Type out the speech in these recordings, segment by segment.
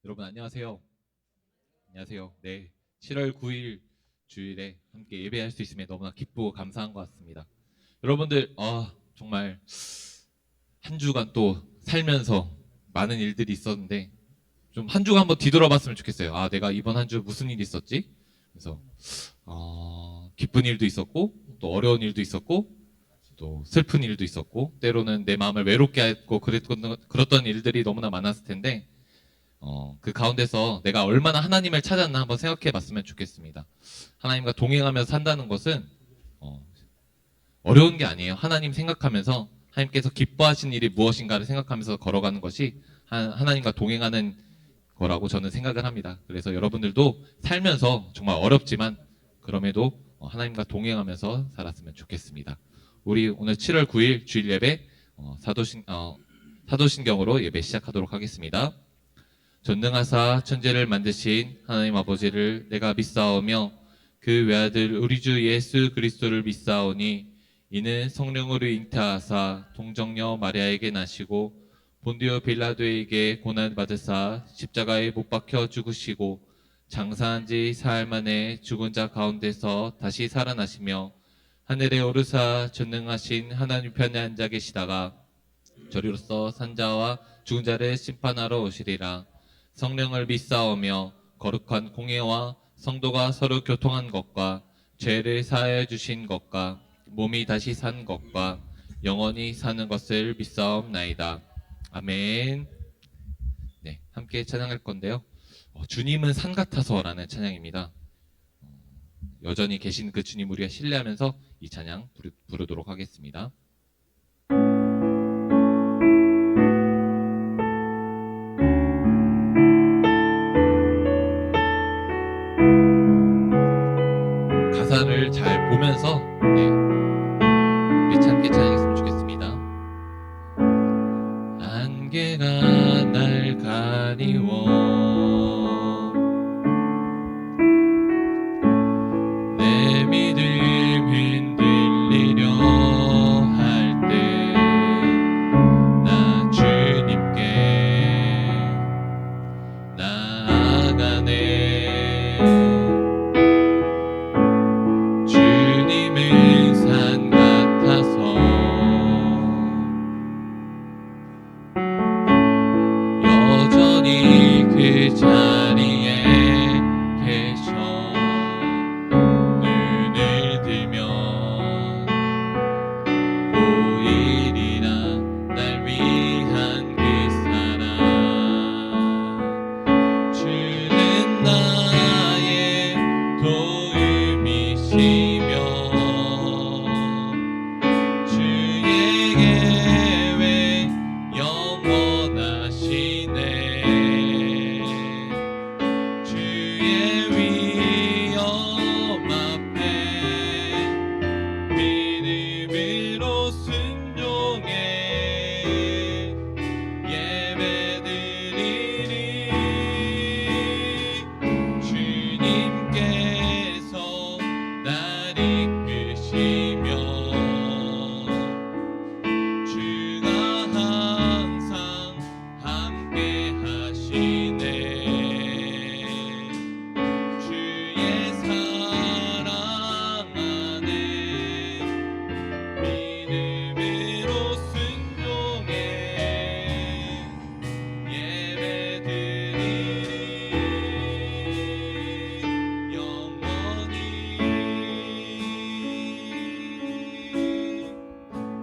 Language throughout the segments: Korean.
여러분 안녕하세요. 안녕하세요. 네, 7월 9일 주일에 함께 예배할 수 있음에 너무나 기쁘고 감사한 것 같습니다. 여러분들 정말 한 주간 또 살면서 많은 일들이 있었는데 좀 한 주간 한번 뒤돌아봤으면 좋겠어요. 내가 이번 한 주 무슨 일이 있었지? 그래서 기쁜 일도 있었고 또 어려운 일도 있었고 또 슬픈 일도 있었고 때로는 내 마음을 외롭게 했고 그랬던 일들이 너무나 많았을 텐데 그 가운데서 내가 얼마나 하나님을 찾았나 한번 생각해 봤으면 좋겠습니다. 하나님과 동행하면서 산다는 것은 어려운 게 아니에요. 하나님 생각하면서 하나님께서 기뻐하신 일이 무엇인가를 생각하면서 걸어가는 것이 하나님과 동행하는 거라고 저는 생각을 합니다. 그래서 여러분들도 살면서 정말 어렵지만 그럼에도 하나님과 동행하면서 살았으면 좋겠습니다. 우리 오늘 7월 9일 주일 예배 사도신경으로 예배 시작하도록 하겠습니다. 전능하사 천지를 만드신 하나님 아버지를 내가 믿사오며 그 외아들 우리 주 예수 그리스도를 믿사오니 이는 성령으로 잉태하사 동정녀 마리아에게 나시고 본디오 빌라도에게 고난 받으사 십자가에 못 박혀 죽으시고 장사한 지 사흘 만에 죽은 자 가운데서 다시 살아나시며 하늘에 오르사 전능하신 하나님 편에 앉아 계시다가 저리로서 산자와 죽은 자를 심판하러 오시리라. 성령을 믿사오며 거룩한 공예와 성도가 서로 교통한 것과 죄를 사하여 주신 것과 몸이 다시 산 것과 영원히 사는 것을 믿사옵나이다. 아멘. 네, 함께 찬양할 건데요. 주님은 산 같아서라는 찬양입니다. 여전히 계신 그 주님 우리가 신뢰하면서 이 찬양 부르도록 하겠습니다. 가사를 잘 보면서 우리 함께 찬양했으면 좋겠습니다. 안개가 날 가리워 내 믿음 흔들리려 할 때 나 주님께 나아가네. 주님은 산 같아서 여전히 그 자리에 계셔. 눈을 들면 보이리라 날 위한 그 사랑. 주는 나의 도움이시며 주의 계획 영원하시네. 주의 위엄 앞에 믿음으로 순종해 예배드리리. 주님께서 날 이끄시며 주가 항상 함께 하시네. 주의 사랑 안에 믿음으로 순종해 예배드리리. 영원히.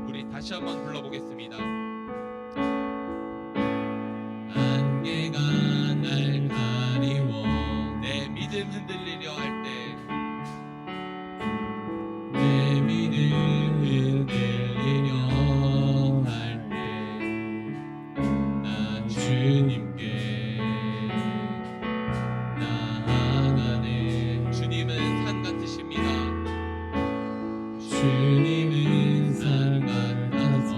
우리 다시 한번 불러보겠습니다. 안개가 날 가리워 내 믿음 흔들리려 할 때 내 믿음 흔들리려 할 때 나 주님께 나아가네. 주님은 산 같으십니다. 주님은 산 같아서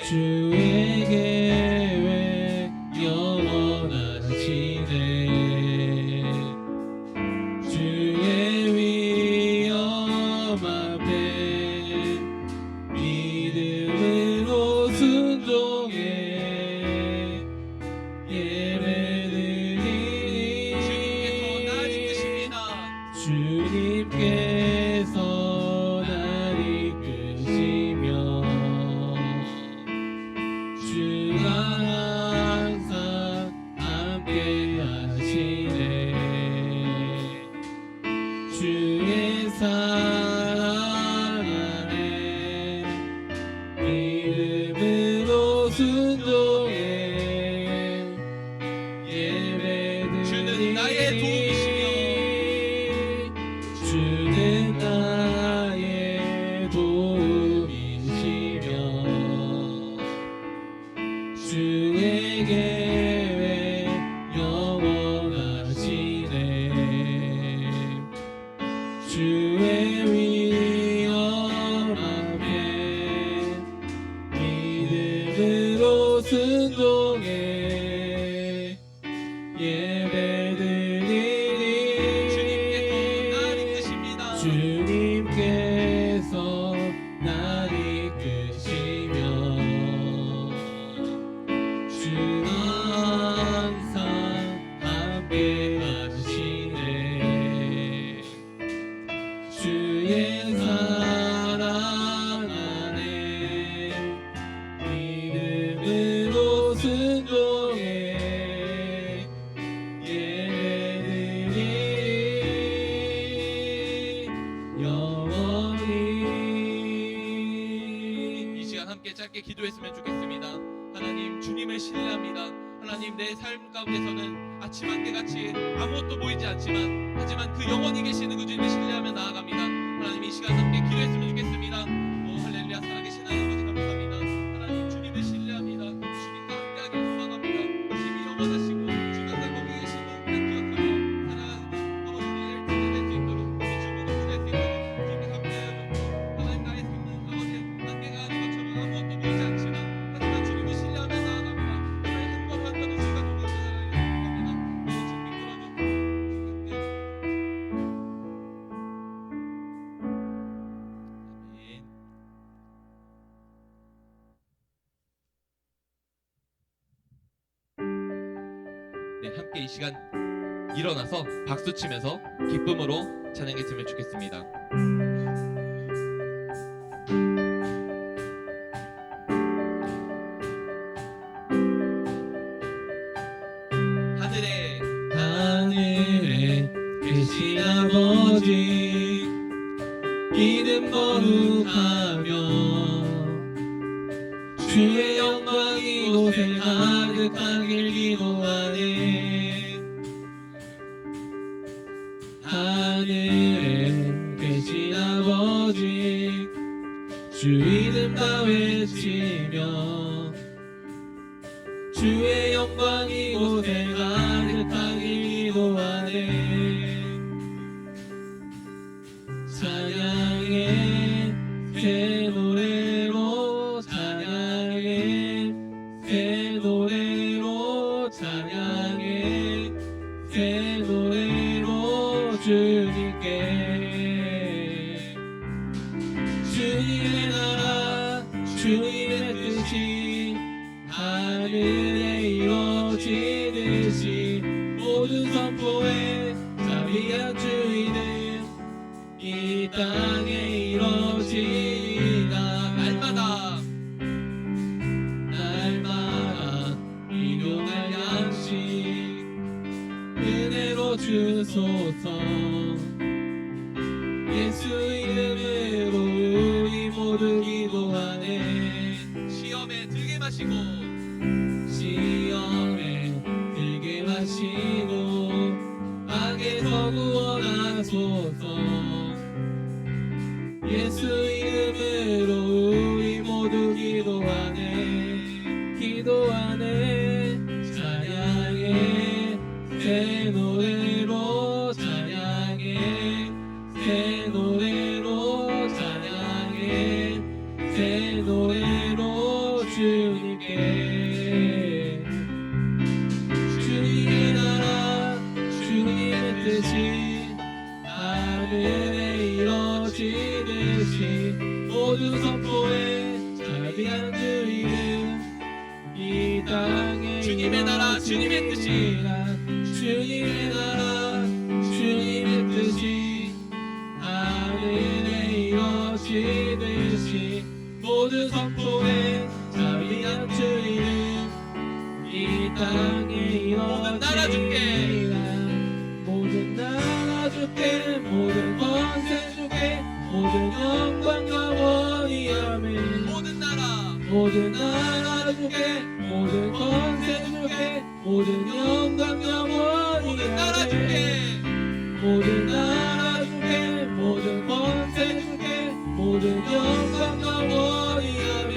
주의 계획 영원하시네. 주의 위엄 앞에 믿음으로 순종해 예배드리니 주님께서 날 이끄시며 주가 항상 함께 하시네. 주의 사랑 안에 믿음으로 순종해 예배드리니 주는 나의 도움이시며 주는 나의 도움이시며 주의 계획 영원하시네. 주의 위엄 앞에 믿음으로 순종해 예배드리니 주님께서 날 이끄시며 주가 항상 함께 하시네. 주의 사랑 안에 믿음으로 순종해 예배드리니 영원히. 이 시간 함께 짧게 기도했으면 좋겠습니다. 하나님, 주님을 신뢰합니다. 하나님, 내 삶 가운데서는 아침 안개같이 아무것도 보이지 않지만 하지만 그 영원히 계시는 그 주님을 신뢰하며 나아갑니다. 하나님, 이 시간 함께 기도했으면 좋겠습니다. 할렐루야. 살아계신 하나님 아버지 감사합니다. 하나님, 주님을 신뢰합니다. 주님과 함께하길 소망합니다. 주님이 영원하시고 주가 거기 계시고 우리가 기억하며 살아가는 아버지의 일치를 낼수 있도록 우리 주님을 낼수 있도록 주님께 감사하여 하나님, 나의 삶은 아버지 안개가 아닌 것처럼 아무것도 보이지 않지만 하지만 주님을 신뢰하며 나아갑니다. 하나님, 한 걸음 한 걸음 주가 동행하여 나아갑니다. 주님 끌어줘. 아멘. 네, 함께 이 시간 일어나서 박수 치면서 기쁨으로 찬양했으면 좋겠습니다. 하늘에 계신 아버지 이름 거룩하며 주의 영광 이곳에 가득하길 기도하네. 하늘에 계신 아버지 주 이름 다 외치며 주의 영광 이곳에 가득하길 기도하네. 찬양해 새 노래로 찬양해 새 노래로 찬양해 새 노래로 주님께. 주님의 나라 주님의 뜻이 하늘에 이루어지듯이 모든 선포에 자비한 주의는 이 땅에 이루어지나. 날마다 일용할 양식 은혜로 주소서. 예수 이름으로 우리 모두 기도하네. 시험에 들게 마시고 시험에 들게 마시고 악에서 구원하소서. 예수 이름으로 우리 모두 기도하네. 기도하네. 찬양해 새 노래로 찬양해 새 노래로 찬양해 새 노래로 주 주님께 주님의 나라 주님의 뜻이 하늘에 이뤄지듯이 모두 선포해 자비한 주 이름 이 땅에 주님의 나라, 주님의 뜻이. 주님의 나라 주님의 뜻이 하늘에 이뤄지듯이 모두 선포해 자비한 주 이름 이 땅에 모든 나라 주께. 이뤄지리라 모든 나라 주께 모든 권세 주께 모든 영광 영원히 아멘 모든 나라 모든 나라 주께 모든 권세 주께 모든 영광 영원히 모든 나라 아멘 주께 모든 나라 주께 모든 권세 주께 모든 영광 영원히 아멘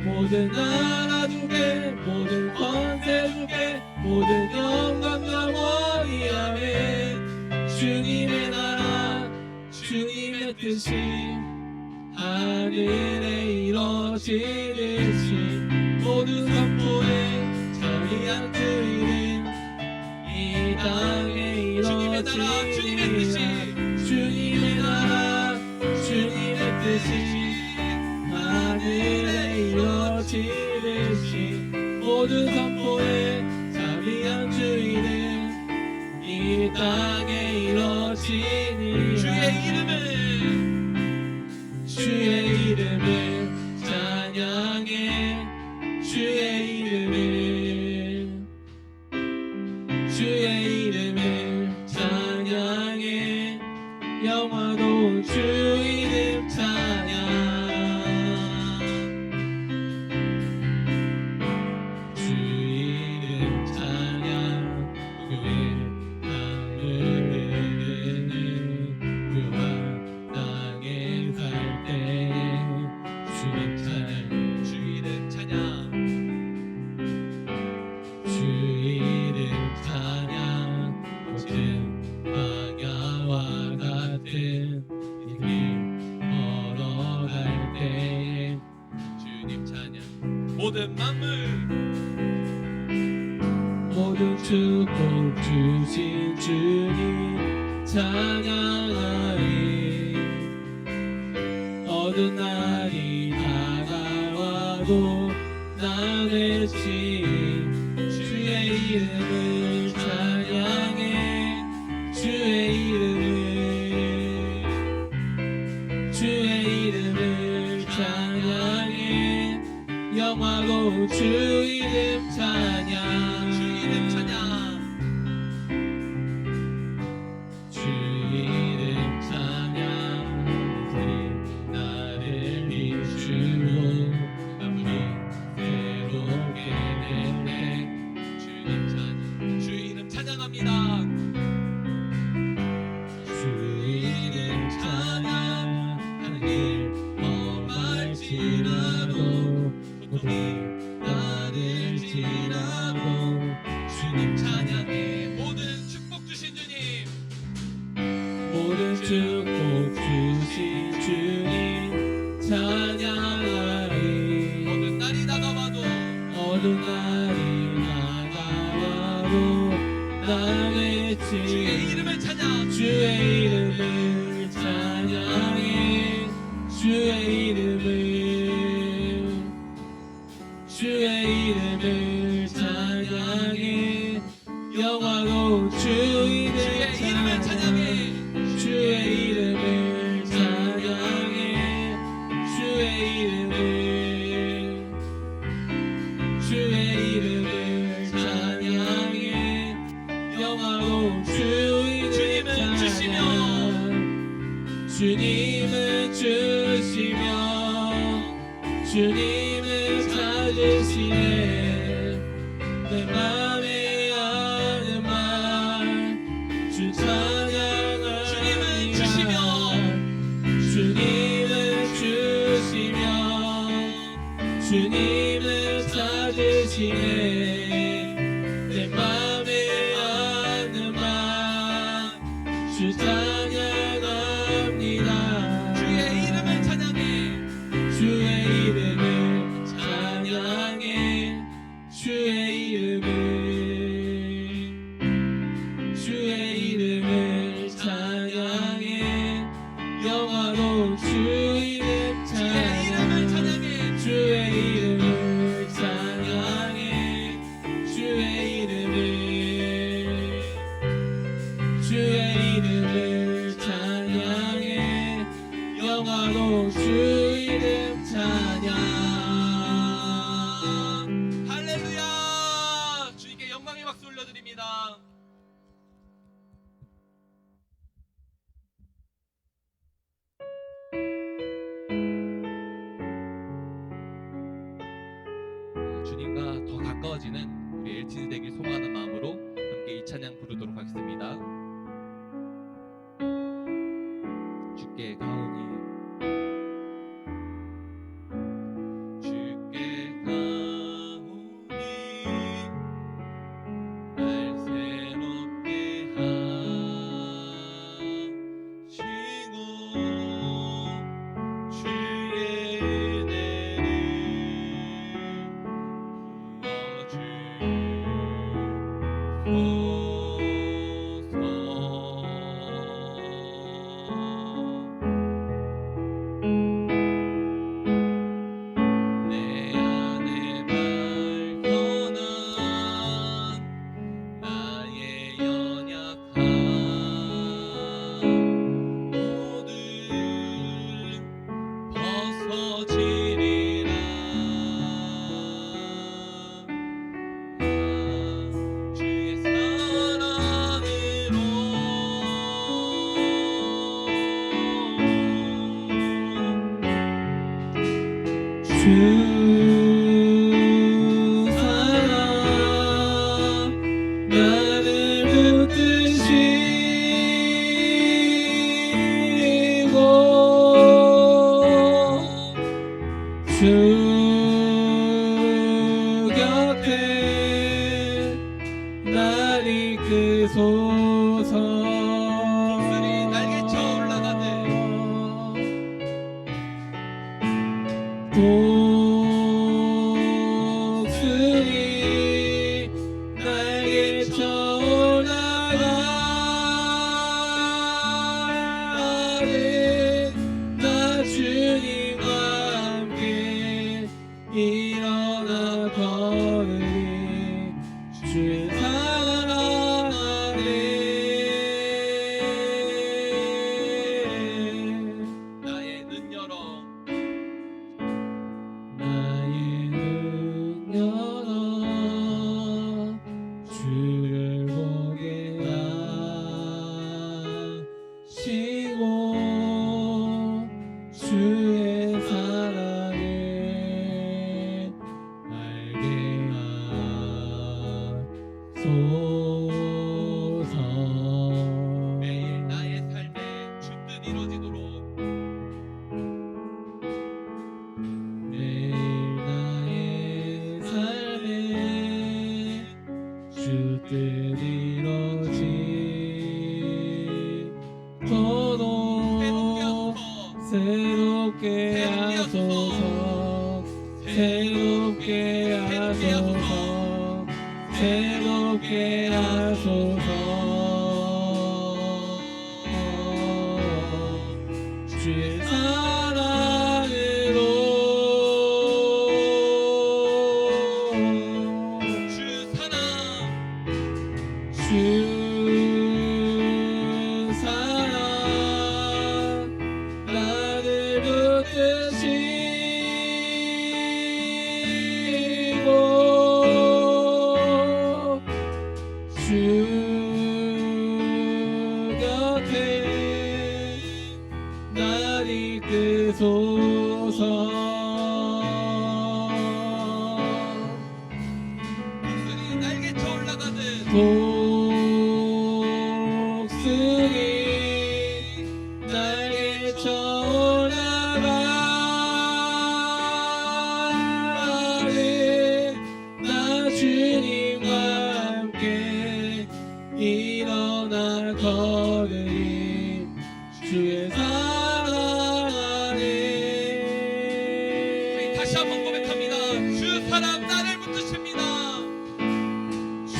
모든 나라 주께 모든 권세 주께 모든 영광 영원히 아멘 주님의 나라 주님의 뜻이 하늘에 이뤄지듯이 모두 선포해 자비한 주 이름 이 땅에 주님의 나라, 주님의 뜻이. 이뤄지리라 주님의 나라 주님의 뜻이 하늘에 이뤄지듯이 모두 선포해 자비한 주 이름 이 땅에 이뤄지니라 주의 이름을 찬양해 주의 이름을 찬양해 영화로운 주 이름 찬양 주 이름 찬양 교회 하늘을 흐르는 부요한 땅에 살 때 주님 찬양 주 이름 찬양 주 이름 찬양 모든 광야와 같은 이길 걸어갈 때에 주님 찬양 모든 만물 모든 축복 주신 주님 찬양하리 어두운 날이 다가와도 나 외치 주의 이름을 찬양해 주의 이름을 찬양해 영화로운 주 이름 찬양 주 이름 찬양 주 이름 찬양 나를 비추고 우리 새롭게 될때 주님 찬양 주 이름 찬양합니다 주 이름 찬양 하는 길 험할지라도 고통이 나를지라도 주님 찬양해 모든 축복 주신 주님 모든 축복 주신 주님 찬양하리 모든 날이 다가와도 어두운 날이 다가와도 나 외치 주의 이름을 찬양 주의 이름을 찬양해 주의 이름을 찬양해 영화로운 주 이름 찬양해 주의 이름을 찬양해 주의 이름을 찬양해 영화로운 주 이름 주님은 주시며 주님은 주시며 주님을 찾으시네 내 맘에 아는 말주 찬양합니다 주님은 주시며 주님을 주시며 주님을 찾으시네 내 맘에 아는 말주 찬양합니다 주의 이름을 찬양해 주의 이름을 찬양해 주님과 더 가까워지는 우리 LTD 되길 소망하는 마음으로 함께 이 찬양 부르도록 하겠습니다. 주께 가오니 주께 가오니 날 새롭게 하시고 주의 은혜를 부어주소서. 내 안에 발견한 나의 연약함 모두 벗어지리라. 주의 사랑으로 주 사랑 나를 붙드시고 주 곁에 날 이끄소서. 독수리 날개쳐 올라가듯 독수리 날개쳐 올라가듯 나 주님과 함께 일어나 걸으리. 주의 사랑 안에 나의 눈 열어 나의 눈 열어 주를 보게 하시고 주의 사랑을 알게 하소서. 매일 나의 삶에 주 뜻 이루어지도록 매일 나의 삶에 주 뜻 이루어지도록 새롭게 하소서. 새롭게 하소서. 새롭게 하소서. 주의 사랑으로 주 사랑 주 사랑 나를 붙드시고 주 곁에 날 이끄소서. 독수리 날개쳐 올라가듯 독수리 날개쳐 올라가듯 나 주님과 함께 일어나 걸으리. 주의 사랑 안에 다시 한번 고백합니다. 주 사랑 나를 붙드십니다. 주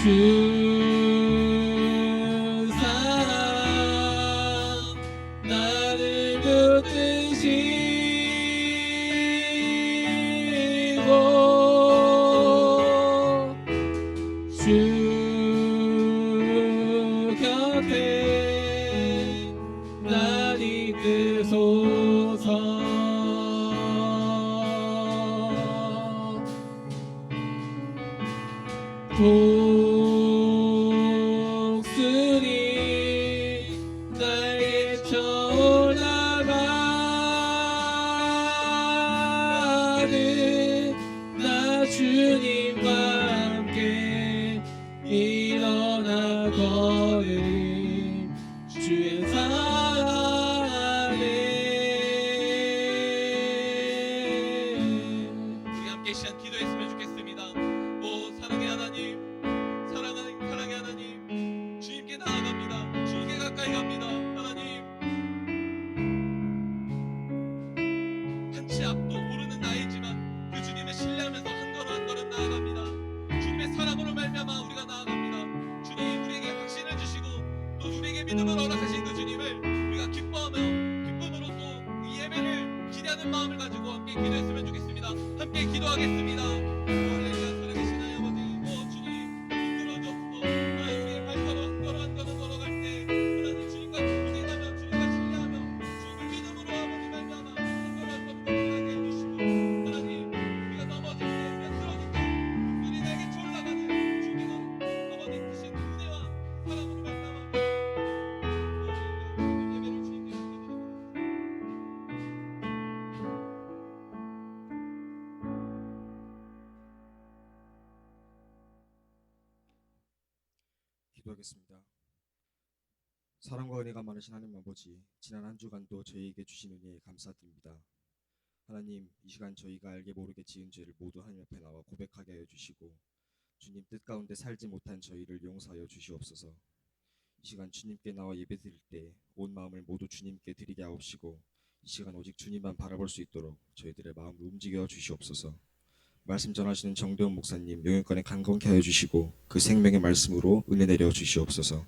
사랑 나를 붙드시고 주 곁에 날 이끄소서. 독수리 날개쳐 올라가듯 나 주님 주님과 함께 일어나 걸음 주의 사랑에 우리 함께 이 시간 기도했으면 좋겠습니다. 오 사랑의 하나님, 사랑의 하나님, 주님께 나아갑니다. 주님께 가까이 갑니다. 하나님, 한 치 앞도 모르는 나이지만 그 주님을 신뢰하면서 한 걸음 한 걸음 나아갑니다. 주님의 사랑으로 말미암아 우리가 나아갑니다. 주님 우리에게 확신을 주시고 또 우리에게 믿음을 허락하신 그 주님을 우리가 기뻐하며 기쁨으로 또 이 예배를 기대하는 마음을 가지고 함께 기도했으면 좋겠습니다. 함께 기도하겠습니다. 할렐루야. 살아계신 하나님 아버지, 오 주님 이끌어주옵소서. 하나님 우리의 발걸음 한 걸음 한 걸음 걸어갈 때 하나님 주님과 기대하며 주님과 신뢰하며 주님을 믿음으로 아버지 말미암아 한 걸음 한 걸음 걸어가게 해주시고 하나님 우리가 넘어질 때 우리가 쓰러질 때 목소리 내게 올라가는 주님께서 아버지 크신 은혜와 사랑으로 말미암아 예배를 주님께 드립니다. 기도하겠습니다. 사랑과 은혜가 많으신 하나님 아버지, 지난 한 주간도 저희에게 주신 은혜에 감사드립니다. 하나님, 이 시간 저희가 알게 모르게 지은 죄를 모두 하나님 앞에 나와 고백하게 하여 주시고 주님 뜻 가운데 살지 못한 저희를 용서하여 주시옵소서. 이 시간 주님께 나와 예배드릴 때 온 마음을 모두 주님께 드리게 하옵시고 이 시간 오직 주님만 바라볼 수 있도록 저희들의 마음을 움직여 주시옵소서. 말씀 전하시는 정대훈 목사님 영육간에 강건케 하여 주시고 그 생명의 말씀으로 은혜 내려 주시옵소서.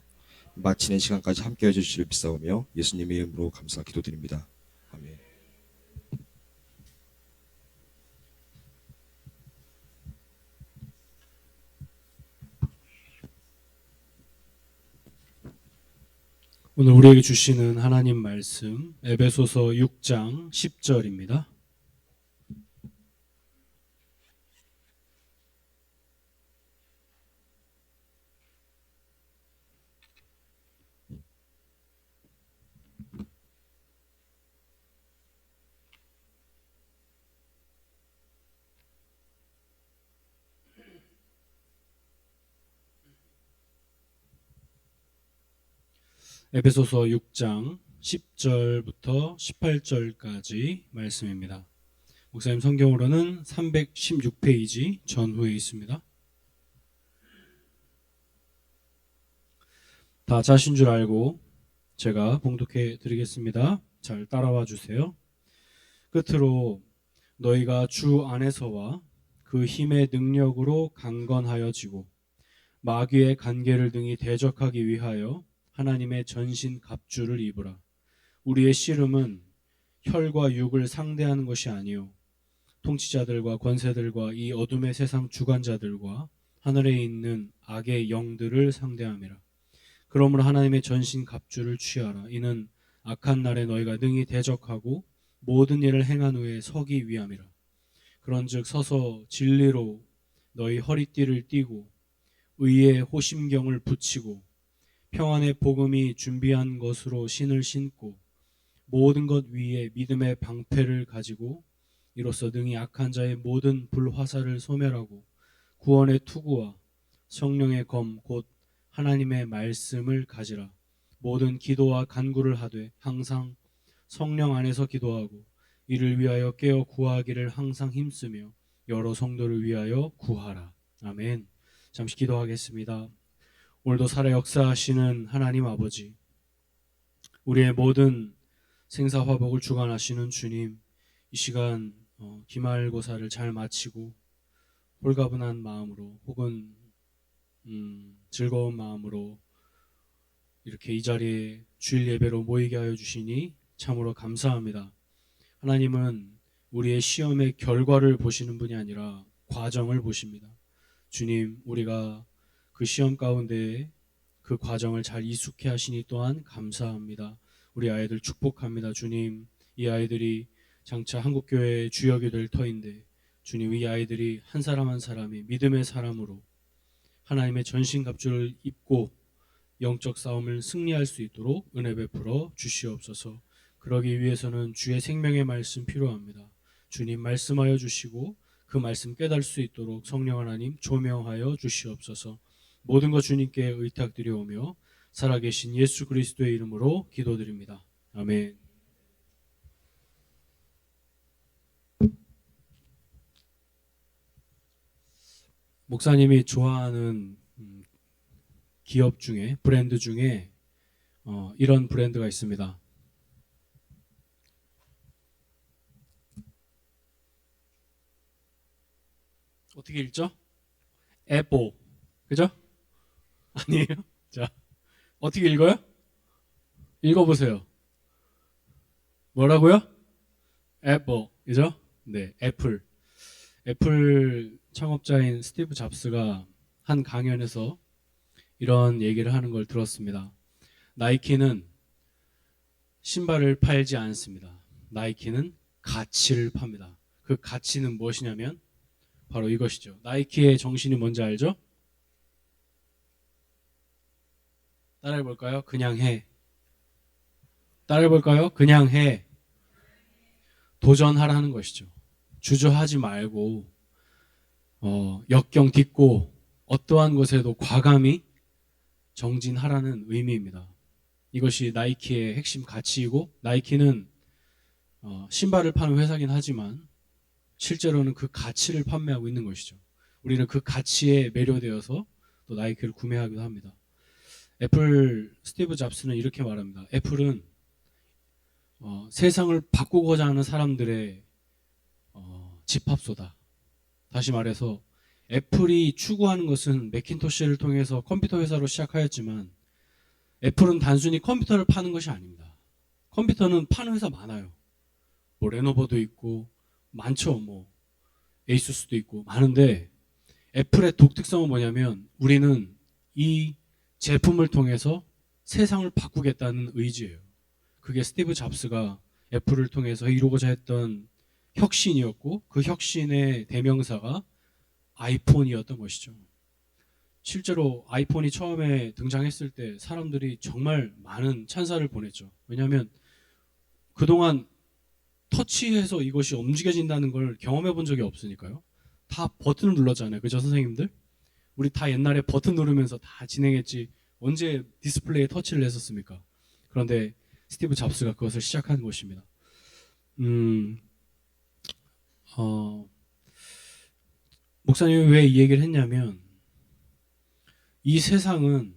마치는 시간까지 함께 해주시를 비싸우며 예수님의 이름으로 감사 기도드립니다. 아멘. 오늘 우리에게 주시는 하나님 말씀 에베소서 6장 10절입니다. 에베소서 6장 10절부터 18절까지 말씀입니다. 목사님 성경으로는 316페이지 전후에 있습니다. 다 자신 줄 알고 제가 봉독해 드리겠습니다. 잘 따라와 주세요. 끝으로 너희가 주 안에서와 그 힘의 능력으로 강건하여지고 마귀의 간계를 등이 대적하기 위하여 하나님의 전신 갑주를 입으라. 우리의 씨름은 혈과 육을 상대하는 것이 아니요 통치자들과 권세들과 이 어둠의 세상 주관자들과 하늘에 있는 악의 영들을 상대함이라. 그러므로 하나님의 전신 갑주를 취하라. 이는 악한 날에 너희가 능히 대적하고 모든 일을 행한 후에 서기 위함이라. 그런즉 서서 진리로 너희 허리띠를 띠고 의의 호심경을 붙이고 평안의 복음이 준비한 것으로 신을 신고 모든 것 위에 믿음의 방패를 가지고 이로써 능히 악한 자의 모든 불화살을 소멸하고 구원의 투구와 성령의 검 곧 하나님의 말씀을 가지라. 모든 기도와 간구를 하되 항상 성령 안에서 기도하고 이를 위하여 깨어 구하기를 항상 힘쓰며 여러 성도를 위하여 구하라. 아멘. 잠시 기도하겠습니다. 오늘도 살아 역사하시는 하나님 아버지, 우리의 모든 생사화복을 주관하시는 주님, 이 시간 기말고사를 잘 마치고 홀가분한 마음으로 혹은 즐거운 마음으로 이렇게 이 자리에 주일 예배로 모이게 하여 주시니 참으로 감사합니다. 하나님은 우리의 시험의 결과를 보시는 분이 아니라 과정을 보십니다. 주님, 우리가 그 시험 가운데 그 과정을 잘 이숙해 하시니 또한 감사합니다. 우리 아이들 축복합니다. 주님, 이 아이들이 장차 한국교회의 주역이 될 터인데 주님, 이 아이들이 한 사람 한 사람이 믿음의 사람으로 하나님의 전신갑주를 입고 영적 싸움을 승리할 수 있도록 은혜 베풀어 주시옵소서. 그러기 위해서는 주의 생명의 말씀 필요합니다. 주님 말씀하여 주시고 그 말씀 깨달을 수 있도록 성령 하나님 조명하여 주시옵소서. 모든 것 주님께 의탁드리오며 살아계신 예수 그리스도의 이름으로 기도드립니다. 아멘. 목사님이 좋아하는 기업 중에, 브랜드 중에 이런 브랜드가 있습니다. 어떻게 읽죠? 애플. 그죠? 아니에요? 자, 어떻게 읽어요? 읽어보세요. 뭐라고요? 애플. 그죠? 네, 애플. 애플 창업자인 스티브 잡스가 한 강연에서 이런 얘기를 하는 걸 들었습니다. 나이키는 신발을 팔지 않습니다. 나이키는 가치를 팝니다. 그 가치는 무엇이냐면 바로 이것이죠. 나이키의 정신이 뭔지 알죠? 따라해볼까요? 그냥 해. 따라해볼까요? 그냥 해. 도전하라는 것이죠. 주저하지 말고 역경 딛고 어떠한 것에도 과감히 정진하라는 의미입니다. 이것이 나이키의 핵심 가치이고, 나이키는 신발을 파는 회사긴 하지만 실제로는 그 가치를 판매하고 있는 것이죠. 우리는 그 가치에 매료되어서 또 나이키를 구매하기도 합니다. 애플 스티브 잡스는 이렇게 말합니다. 애플은 세상을 바꾸고자 하는 사람들의 집합소다. 다시 말해서 애플이 추구하는 것은 매킨토시를 통해서 컴퓨터 회사로 시작하였지만 애플은 단순히 컴퓨터를 파는 것이 아닙니다. 컴퓨터는 파는 회사 많아요. 뭐 레노버도 있고 많죠. 뭐 에이수스도 있고 많은데 애플의 독특성은 뭐냐면 우리는 이 제품을 통해서 세상을 바꾸겠다는 의지예요. 그게 스티브 잡스가 애플을 통해서 이루고자 했던 혁신이었고 그 혁신의 대명사가 아이폰이었던 것이죠. 실제로 아이폰이 처음에 등장했을 때 사람들이 정말 많은 찬사를 보냈죠. 왜냐하면 그동안 터치해서 이것이 움직여진다는 걸 경험해 본 적이 없으니까요. 다 버튼을 눌렀잖아요. 그죠, 선생님들? 우리 다 옛날에 버튼 누르면서 다 진행했지 언제 디스플레이에 터치를 했었습니까? 그런데 스티브 잡스가 그것을 시작한 것입니다. 목사님이 왜 이 얘기를 했냐면 이 세상은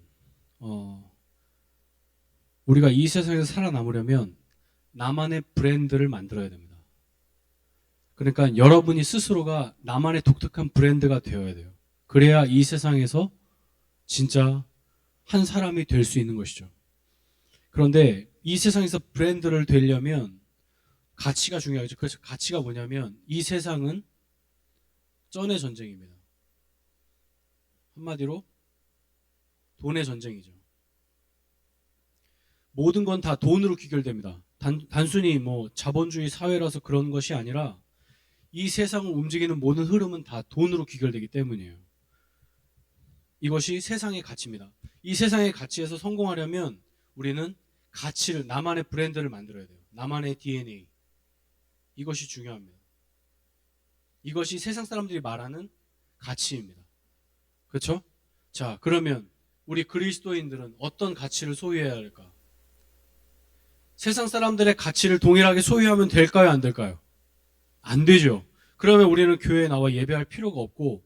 우리가 이 세상에서 살아남으려면 나만의 브랜드를 만들어야 됩니다. 그러니까 여러분이 스스로가 나만의 독특한 브랜드가 되어야 돼요. 그래야 이 세상에서 진짜 한 사람이 될 수 있는 것이죠. 그런데 이 세상에서 브랜드를 되려면 가치가 중요하죠. 그래서 가치가 뭐냐면 이 세상은 쩐의 전쟁입니다. 한마디로 돈의 전쟁이죠. 모든 건 다 돈으로 귀결됩니다. 단순히 뭐 자본주의 사회라서 그런 것이 아니라 이 세상을 움직이는 모든 흐름은 다 돈으로 귀결되기 때문이에요. 이것이 세상의 가치입니다. 이 세상의 가치에서 성공하려면 우리는 가치를, 나만의 브랜드를 만들어야 돼요. 나만의 DNA. 이것이 중요합니다. 이것이 세상 사람들이 말하는 가치입니다. 그렇죠? 자, 그러면 우리 그리스도인들은 어떤 가치를 소유해야 할까? 세상 사람들의 가치를 동일하게 소유하면 될까요? 안 될까요? 안 되죠. 그러면 우리는 교회에 나와 예배할 필요가 없고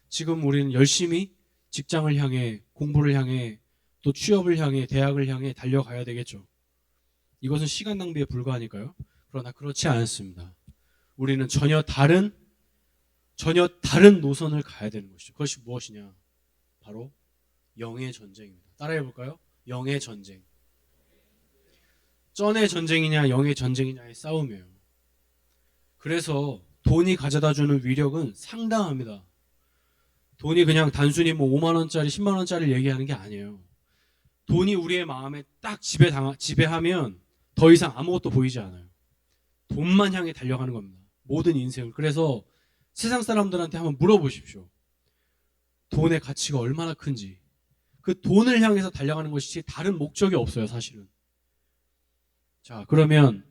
지금 우리는 열심히 직장을 향해, 공부를 향해, 또 취업을 향해, 대학을 향해 달려가야 되겠죠. 이것은 시간 낭비에 불과하니까요. 그러나 그렇지 않습니다. 우리는 전혀 다른 노선을 가야 되는 것이죠. 그것이 무엇이냐? 바로 영의 전쟁입니다. 따라해 볼까요? 영의 전쟁. 쩐의 전쟁이냐 영의 전쟁이냐의 싸움이에요. 그래서 돈이 가져다주는 위력은 상당합니다. 돈이 그냥 단순히 뭐 5만 원짜리 10만 원짜리를 얘기하는 게 아니에요. 돈이 우리의 마음에 딱 지배하면 더 이상 아무것도 보이지 않아요. 돈만 향해 달려가는 겁니다. 모든 인생을. 그래서 세상 사람들한테 한번 물어보십시오. 돈의 가치가 얼마나 큰지. 그 돈을 향해서 달려가는 것이지 다른 목적이 없어요, 사실은. 자, 그러면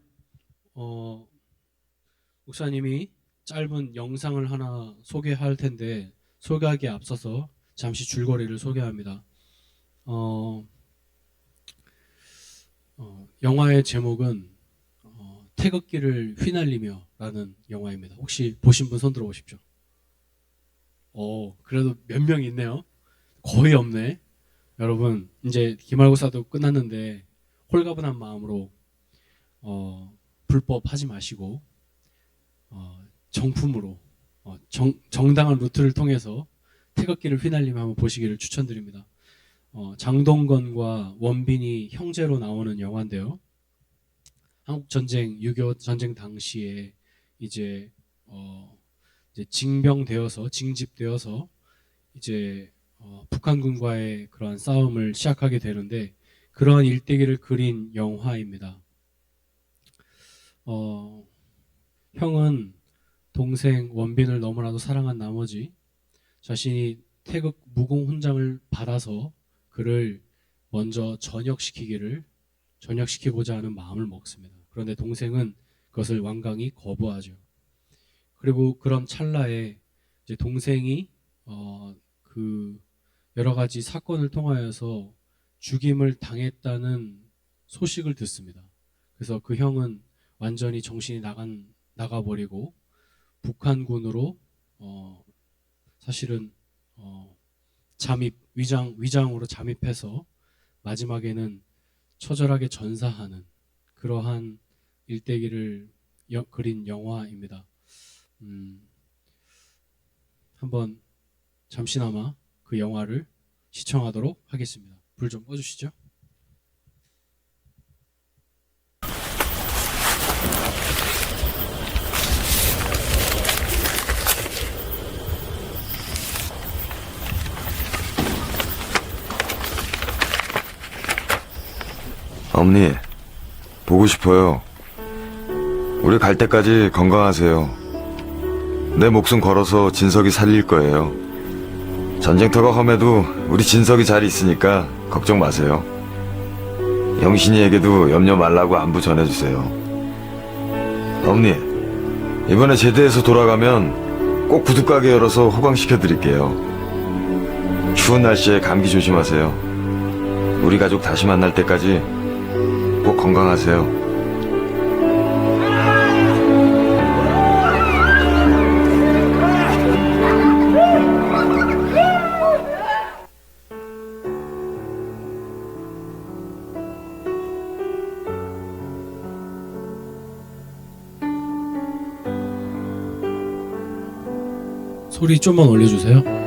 목사님이 짧은 영상을 하나 소개할 텐데 소개하기에 앞서서 잠시 줄거리를 소개합니다. 영화의 제목은 태극기를 휘날리며 라는 영화입니다. 혹시 보신 분 손 들어 보십시오. 그래도 몇 명 있네요. 거의 없네. 여러분, 이제 기말고사도 끝났는데 홀가분한 마음으로 불법 하지 마시고 정품으로 정당한 루트를 통해서 태극기를 휘날리며 한번 보시기를 추천드립니다. 장동건과 원빈이 형제로 나오는 영화인데요. 한국 전쟁 6.25 전쟁 당시에 이제 징집되어서 이제 북한군과의 그러한 싸움을 시작하게 되는데 그러한 일대기를 그린 영화입니다. 형은 동생 원빈을 너무나도 사랑한 나머지 자신이 태극 무공 훈장을 받아서 그를 먼저 전역시키고자 하는 마음을 먹습니다. 그런데 동생은 그것을 완강히 거부하죠. 그리고 그런 찰나에 이제 동생이 그 여러 가지 사건을 통하여서 죽임을 당했다는 소식을 듣습니다. 그래서 그 형은 완전히 정신이 나가버리고 북한군으로 사실은 위장으로 잠입해서 마지막에는 처절하게 전사하는 그러한 일대기를 그린 영화입니다. 한번 잠시나마 그 영화를 시청하도록 하겠습니다. 불 좀 꺼주시죠. 어머니, 보고 싶어요. 우리 갈 때까지 건강하세요. 내 목숨 걸어서 진석이 살릴 거예요. 전쟁터가 험해도 우리 진석이 잘 있으니까 걱정 마세요. 영신이에게도 염려 말라고 안부 전해주세요. 어머니, 이번에 제대해서 돌아가면 꼭 구두가게 열어서 호강시켜드릴게요. 추운 날씨에 감기 조심하세요. 우리 가족 다시 만날 때까지 꼭 건강하세요. 소리 좀만 올려주세요.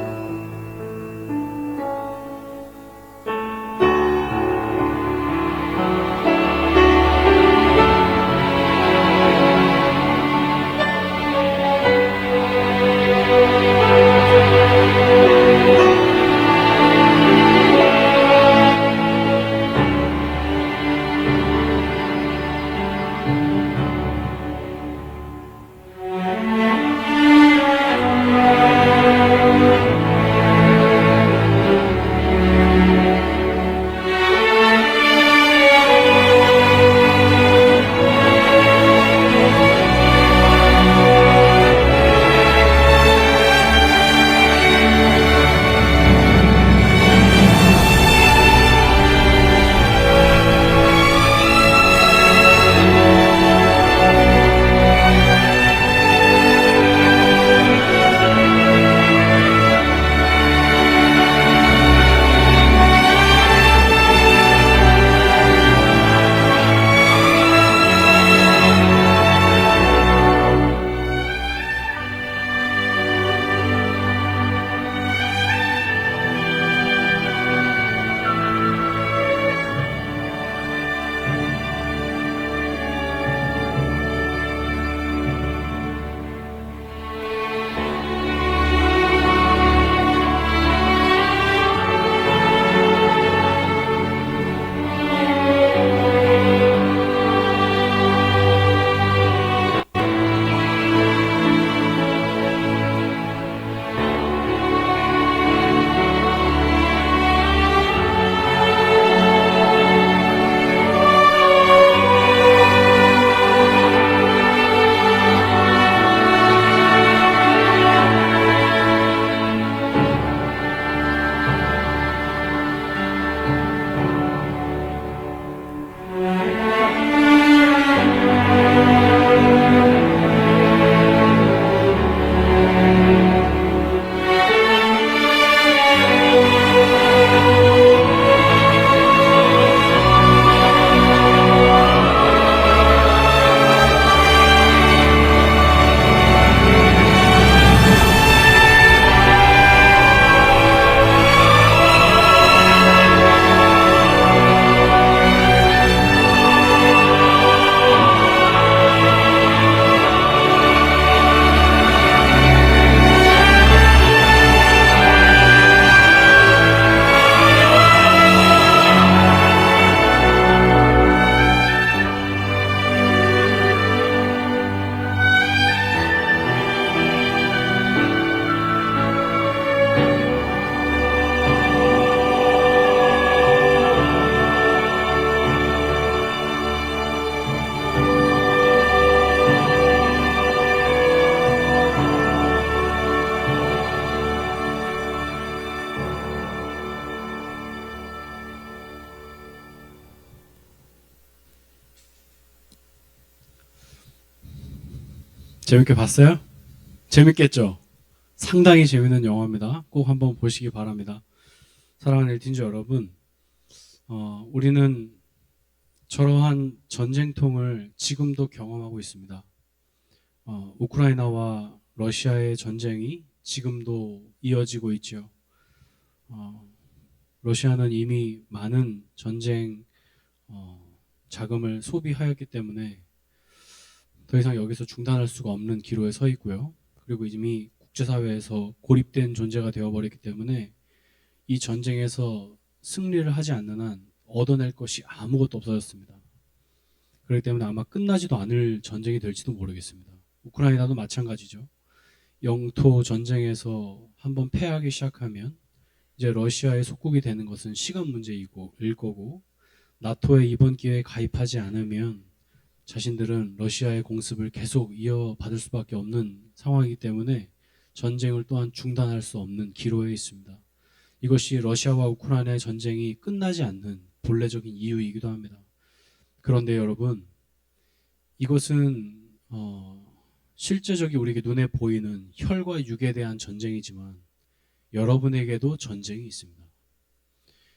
재밌게 봤어요? 재밌겠죠? 상당히 재밌는 영화입니다. 꼭 한번 보시기 바랍니다. 사랑하는 엘틴즈 여러분, 우리는 저러한 전쟁통을 지금도 경험하고 있습니다. 우크라이나와 러시아의 전쟁이 지금도 이어지고 있죠. 러시아는 이미 많은 전쟁 자금을 소비하였기 때문에 더 이상 여기서 중단할 수가 없는 기로에 서 있고요. 그리고 이미 국제사회에서 고립된 존재가 되어버렸기 때문에 이 전쟁에서 승리를 하지 않는 한 얻어낼 것이 아무것도 없어졌습니다. 그렇기 때문에 아마 끝나지도 않을 전쟁이 될지도 모르겠습니다. 우크라이나도 마찬가지죠. 영토 전쟁에서 한번 패하기 시작하면 이제 러시아의 속국이 되는 것은 시간 문제이고 일 거고, 나토에 이번 기회에 가입하지 않으면 자신들은 러시아의 공습을 계속 이어받을 수밖에 없는 상황이기 때문에 전쟁을 또한 중단할 수 없는 기로에 있습니다. 이것이 러시아와 우크라이나의 전쟁이 끝나지 않는 본래적인 이유이기도 합니다. 그런데 여러분, 이것은 실제적인 우리에게 눈에 보이는 혈과 육에 대한 전쟁이지만 여러분에게도 전쟁이 있습니다.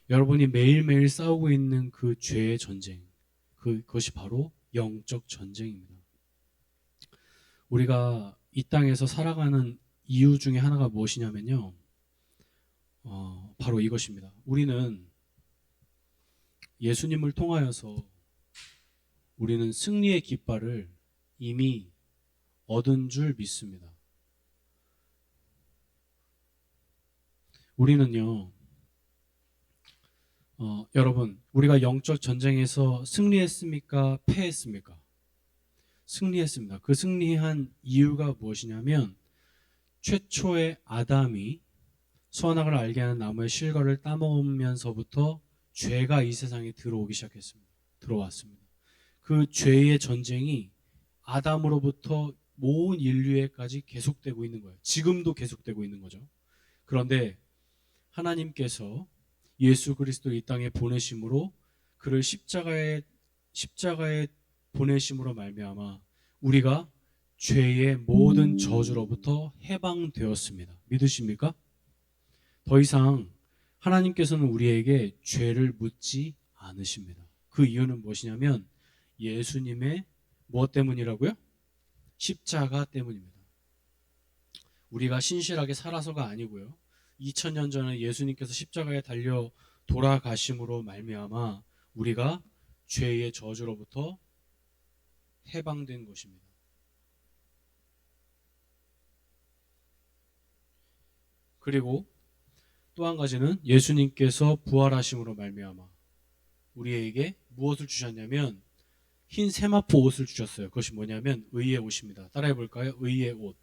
여러분이 매일매일 싸우고 있는 그 죄의 전쟁, 그것이 바로 영적 전쟁입니다. 우리가 이 땅에서 살아가는 이유 중에 하나가 무엇이냐면요, 바로 이것입니다. 우리는 예수님을 통하여서 우리는 승리의 깃발을 이미 얻은 줄 믿습니다. 우리는요, 여러분, 우리가 영적 전쟁에서 승리했습니까? 패했습니까? 승리했습니다. 그 승리한 이유가 무엇이냐면, 최초의 아담이 선악을 알게 하는 나무의 실과를 따먹으면서부터 죄가 이 세상에 들어왔습니다. 그 죄의 전쟁이 아담으로부터 모든 인류에까지 계속되고 있는 거예요. 지금도 계속되고 있는 거죠. 그런데 하나님께서 예수 그리스도를 이 땅에 보내심으로, 그를 십자가에 보내심으로 말미암아 우리가 죄의 모든 저주로부터 해방되었습니다. 믿으십니까? 더 이상 하나님께서는 우리에게 죄를 묻지 않으십니다. 그 이유는 무엇이냐면 예수님의 무엇 때문이라고요? 십자가 때문입니다. 우리가 신실하게 살아서가 아니고요, 2000년 전에 예수님께서 십자가에 달려 돌아가심으로 말미암아 우리가 죄의 저주로부터 해방된 것입니다. 그리고 또 한 가지는 예수님께서 부활하심으로 말미암아 우리에게 무엇을 주셨냐면 흰 세마포 옷을 주셨어요. 그것이 뭐냐면 의의 옷입니다. 따라해 볼까요? 의의 옷.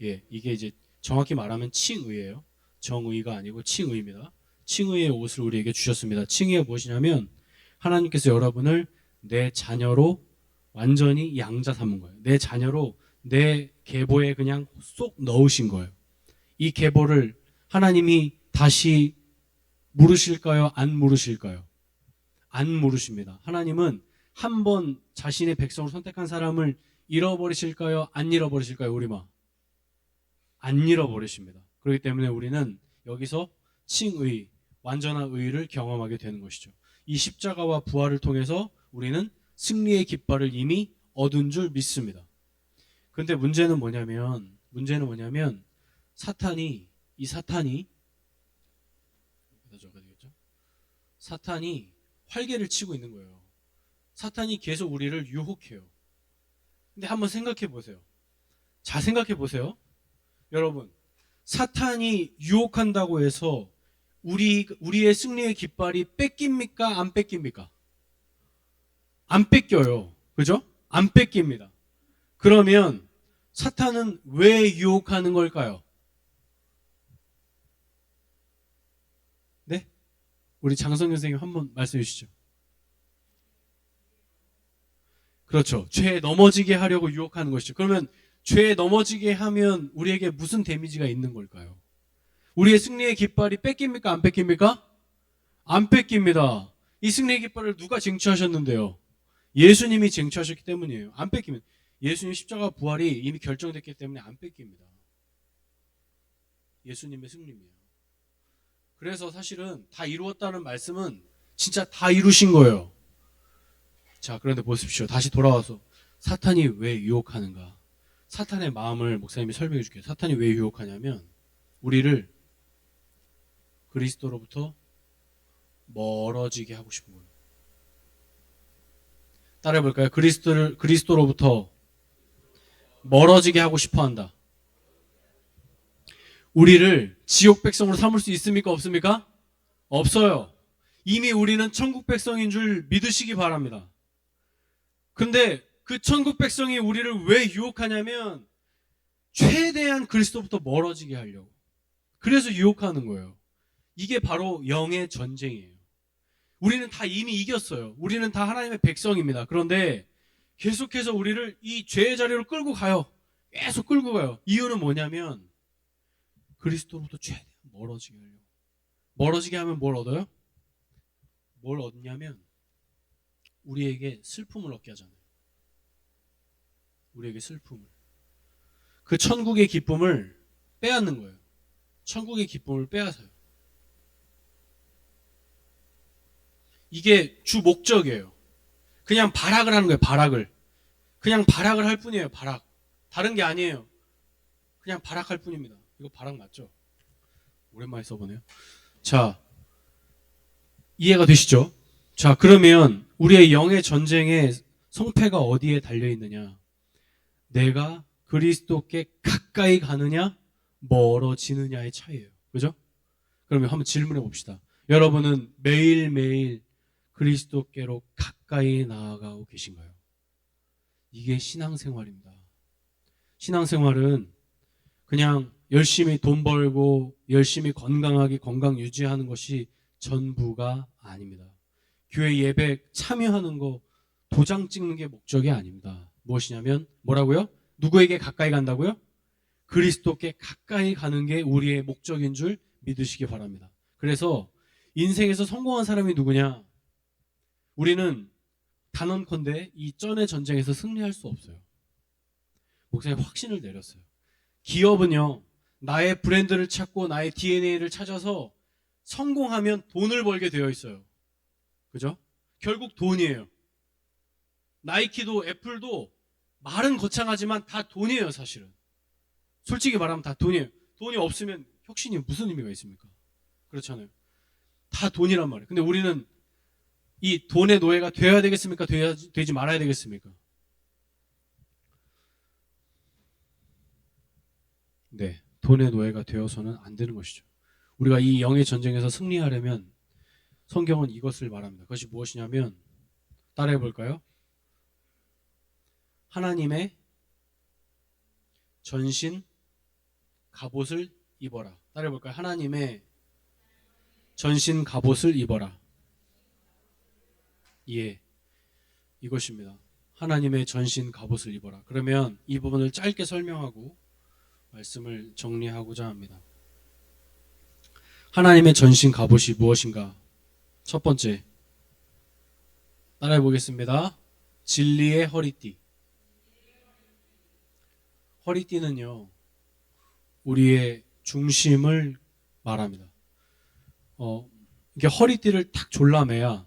예, 이게 이제 정확히 말하면 칭의예요. 정의가 아니고 칭의입니다. 칭의의 옷을 우리에게 주셨습니다. 칭의가 무엇이냐면 하나님께서 여러분을 내 자녀로 완전히 양자 삼은 거예요. 내 자녀로 내 계보에 그냥 쏙 넣으신 거예요. 이 계보를 하나님이 다시 물으실까요? 안 물으실까요? 안 물으십니다. 하나님은 한 번 자신의 백성을 선택한 사람을 잃어버리실까요? 안 잃어버리실까요? 우리마 안 잃어버리십니다. 그렇기 때문에 우리는 여기서 칭의, 완전한 의를 경험하게 되는 것이죠. 이 십자가와 부활을 통해서 우리는 승리의 깃발을 이미 얻은 줄 믿습니다. 그런데 문제는 뭐냐면 사탄이 활개를 치고 있는 거예요. 사탄이 계속 우리를 유혹해요. 근데 한번 생각해 보세요. 자, 생각해 보세요. 여러분, 사탄이 유혹한다고 해서 우리의 승리의 깃발이 뺏깁니까? 안 뺏깁니까? 안 뺏겨요. 그죠? 안 뺏깁니다. 그러면 사탄은 왜 유혹하는 걸까요? 네? 우리 장성현 선생님 한번 말씀해 주시죠. 그렇죠. 죄에 넘어지게 하려고 유혹하는 것이죠. 그러면 죄에 넘어지게 하면 우리에게 무슨 데미지가 있는 걸까요? 우리의 승리의 깃발이 뺏깁니까? 안 뺏깁니까? 안 뺏깁니다. 이 승리의 깃발을 누가 쟁취하셨는데요? 예수님이 쟁취하셨기 때문이에요. 안 뺏기면. 예수님 십자가 부활이 이미 결정됐기 때문에 안 뺏깁니다. 예수님의 승리예요. 그래서 사실은 다 이루었다는 말씀은 진짜 다 이루신 거예요. 자, 그런데 보십시오. 다시 돌아와서 사탄이 왜 유혹하는가? 사탄의 마음을 목사님이 설명해 줄게요. 사탄이 왜 유혹하냐면 우리를 그리스도로부터 멀어지게 하고 싶은 거예요. 따라해 볼까요? 그리스도로부터 멀어지게 하고 싶어 한다. 우리를 지옥 백성으로 삼을 수 있습니까? 없습니까? 없어요. 이미 우리는 천국 백성인 줄 믿으시기 바랍니다. 근데 그 천국 백성이 우리를 왜 유혹하냐면 최대한 그리스도부터 멀어지게 하려고. 그래서 유혹하는 거예요. 이게 바로 영의 전쟁이에요. 우리는 다 이미 이겼어요. 우리는 다 하나님의 백성입니다. 그런데 계속해서 우리를 이 죄의 자리로 끌고 가요. 계속 끌고 가요. 이유는 뭐냐면 그리스도로부터 최대한 멀어지게 하려고. 멀어지게 하면 뭘 얻어요? 뭘 얻냐면 우리에게 슬픔을 얻게 하잖아요. 우리에게 슬픔을. 그 천국의 기쁨을 빼앗는 거예요. 천국의 기쁨을 빼앗아요. 이게 주 목적이에요. 그냥 발악을 하는 거예요. 발악을. 그냥 발악을 할 뿐이에요. 발악. 다른 게 아니에요. 그냥 발악할 뿐입니다. 이거 발악 맞죠? 오랜만에 써보네요. 자, 이해가 되시죠? 자, 그러면 우리의 영의 전쟁의 성패가 어디에 달려있느냐? 내가 그리스도께 가까이 가느냐 멀어지느냐의 차이예요. 그죠? 그러면 한번 질문해 봅시다. 여러분은 매일매일 그리스도께로 가까이 나아가고 계신가요? 이게 신앙생활입니다. 신앙생활은 그냥 열심히 돈 벌고 열심히 건강하게 건강 유지하는 것이 전부가 아닙니다. 교회 예배 참여하는 거 도장 찍는 게 목적이 아닙니다. 무엇이냐면 뭐라고요? 누구에게 가까이 간다고요? 그리스도께 가까이 가는 게 우리의 목적인 줄 믿으시기 바랍니다. 그래서 인생에서 성공한 사람이 누구냐? 우리는 단언컨대 이 쩐의 전쟁에서 승리할 수 없어요. 목사님 확신을 내렸어요. 기업은요, 나의 브랜드를 찾고 나의 DNA를 찾아서 성공하면 돈을 벌게 되어 있어요. 그죠? 결국 돈이에요. 나이키도 애플도 말은 거창하지만 다 돈이에요, 사실은. 솔직히 말하면 다 돈이에요. 돈이 없으면 혁신이 무슨 의미가 있습니까? 그렇잖아요. 다 돈이란 말이에요. 근데 우리는 이 돈의 노예가 되어야 되겠습니까? 되지 말아야 되겠습니까? 네, 돈의 노예가 되어서는 안 되는 것이죠. 우리가 이 영의 전쟁에서 승리하려면 성경은 이것을 말합니다. 그것이 무엇이냐면 따라해 볼까요? 하나님의 전신 갑옷을 입어라. 따라해 볼까요? 하나님의 전신 갑옷을 입어라. 예, 이것입니다. 하나님의 전신 갑옷을 입어라. 그러면 이 부분을 짧게 설명하고 말씀을 정리하고자 합니다. 하나님의 전신 갑옷이 무엇인가? 첫 번째, 따라해 보겠습니다. 진리의 허리띠. 허리띠는요, 우리의 중심을 말합니다. 이게 허리띠를 탁 졸라매야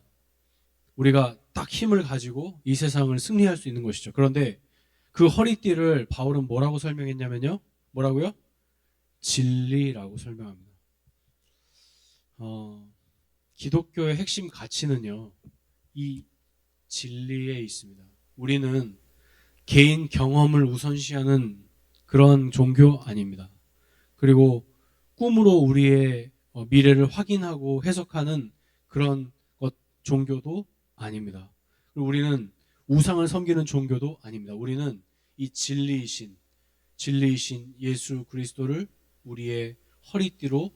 우리가 딱 힘을 가지고 이 세상을 승리할 수 있는 것이죠. 그런데 그 허리띠를 바울은 뭐라고 설명했냐면요. 뭐라고요? 진리라고 설명합니다. 기독교의 핵심 가치는요, 이 진리에 있습니다. 우리는 개인 경험을 우선시하는 그런 종교 아닙니다. 그리고 꿈으로 우리의 미래를 확인하고 해석하는 그런 종교도 아닙니다. 그리고 우리는 우상을 섬기는 종교도 아닙니다. 우리는 이 진리이신 예수 그리스도를 우리의 허리띠로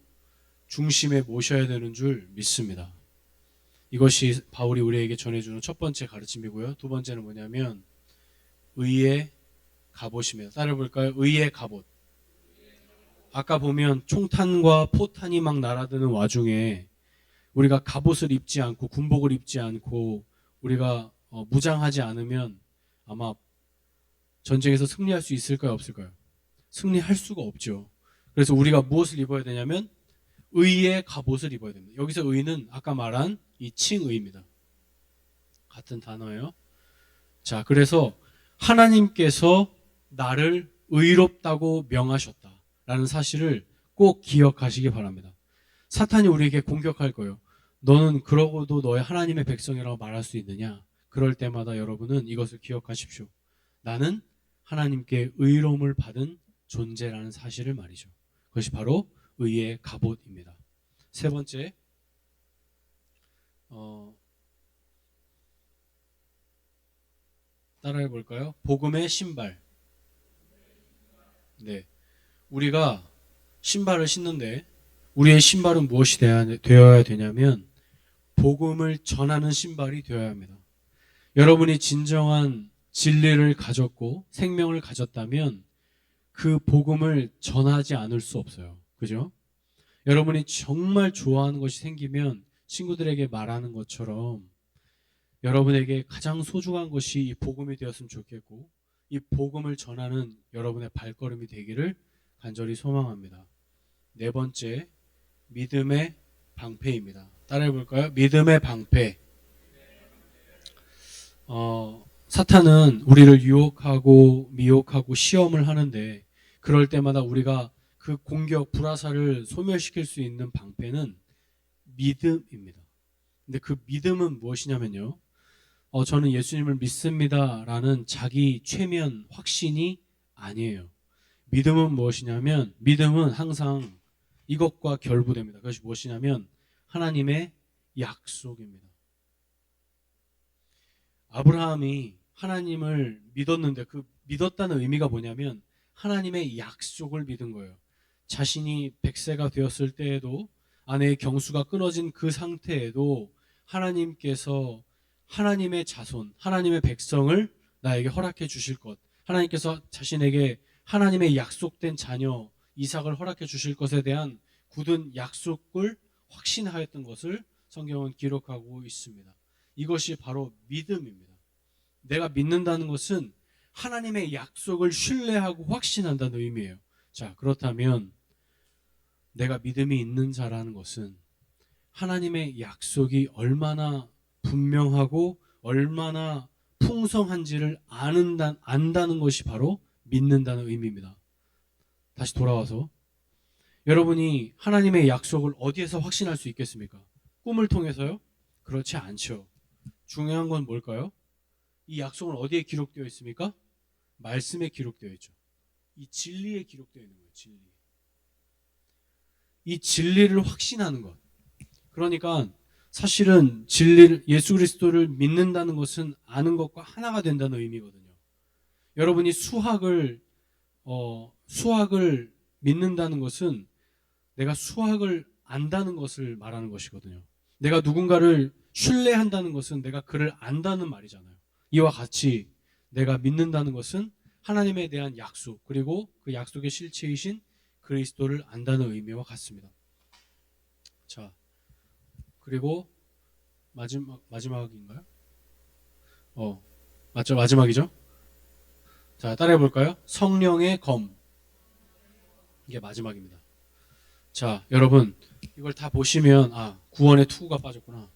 중심에 모셔야 되는 줄 믿습니다. 이것이 바울이 우리에게 전해주는 첫 번째 가르침이고요. 두 번째는 뭐냐면 의의 갑옷입니다. 따라해볼까요? 의의 갑옷. 아까 보면 총탄과 포탄이 막 날아드는 와중에 우리가 갑옷을 입지 않고 군복을 입지 않고 우리가 무장하지 않으면 아마 전쟁에서 승리할 수 있을까요? 없을까요? 승리할 수가 없죠. 그래서 우리가 무엇을 입어야 되냐면 의의 갑옷을 입어야 됩니다. 여기서 의는 아까 말한 이 칭의입니다. 같은 단어예요. 자, 그래서 하나님께서 나를 의롭다고 명하셨다라는 사실을 꼭 기억하시기 바랍니다. 사탄이 우리에게 공격할 거예요. 너는 그러고도 너의 하나님의 백성이라고 말할 수 있느냐? 그럴 때마다 여러분은 이것을 기억하십시오. 나는 하나님께 의로움을 받은 존재라는 사실을 말이죠. 그것이 바로 의의 갑옷입니다. 세 번째, 따라해 볼까요? 복음의 신발. 네, 우리가 신발을 신는데 우리의 신발은 무엇이 되어야 되냐면 복음을 전하는 신발이 되어야 합니다. 여러분이 진정한 진리를 가졌고 생명을 가졌다면 그 복음을 전하지 않을 수 없어요. 그죠? 여러분이 정말 좋아하는 것이 생기면 친구들에게 말하는 것처럼 여러분에게 가장 소중한 것이 이 복음이 되었으면 좋겠고 이 복음을 전하는 여러분의 발걸음이 되기를 간절히 소망합니다. 네 번째, 믿음의 방패입니다. 따라해 볼까요? 믿음의 방패. 사탄은 우리를 유혹하고 미혹하고 시험을 하는데 그럴 때마다 우리가 그 공격, 불화살을 소멸시킬 수 있는 방패는 믿음입니다. 근데 그 믿음은 무엇이냐면요. 저는 예수님을 믿습니다 라는 자기 최면 확신이 아니에요. 믿음은 무엇이냐면 믿음은 항상 이것과 결부됩니다. 그것이 무엇이냐면 하나님의 약속입니다. 아브라함이 하나님을 믿었는데 그 믿었다는 의미가 뭐냐면 하나님의 약속을 믿은 거예요. 자신이 100세가 되었을 때에도 아내의 경수가 끊어진 그 상태에도 하나님께서 하나님의 자손, 하나님의 백성을 나에게 허락해 주실 것, 하나님께서 자신에게 하나님의 약속된 자녀 이삭을 허락해 주실 것에 대한 굳은 약속을 확신하였던 것을 성경은 기록하고 있습니다. 이것이 바로 믿음입니다. 내가 믿는다는 것은 하나님의 약속을 신뢰하고 확신한다는 의미예요. 자, 그렇다면 내가 믿음이 있는 자라는 것은 하나님의 약속이 얼마나 분명하고 얼마나 풍성한지를 안다는 것이 바로 믿는다는 의미입니다. 다시 돌아와서 여러분이 하나님의 약속을 어디에서 확신할 수 있겠습니까? 꿈을 통해서요? 그렇지 않죠. 중요한 건 뭘까요? 이 약속은 어디에 기록되어 있습니까? 말씀에 기록되어 있죠. 이 진리에 기록되어 있는 거예요. 진리. 이 진리를 확신하는 것. 그러니까 사실은 진리를, 예수 그리스도를 믿는다는 것은 아는 것과 하나가 된다는 의미거든요. 여러분이 수학을 믿는다는 것은 내가 수학을 안다는 것을 말하는 것이거든요. 내가 누군가를 신뢰한다는 것은 내가 그를 안다는 말이잖아요. 이와 같이 내가 믿는다는 것은 하나님에 대한 약속, 그리고 그 약속의 실체이신 그리스도를 안다는 의미와 같습니다. 자, 그리고 마지막인가요? 맞죠? 마지막이죠? 자, 따라해 볼까요? 성령의 검. 이게 마지막입니다. 자, 여러분 이걸 다 보시면 구원의 투구가 빠졌구나.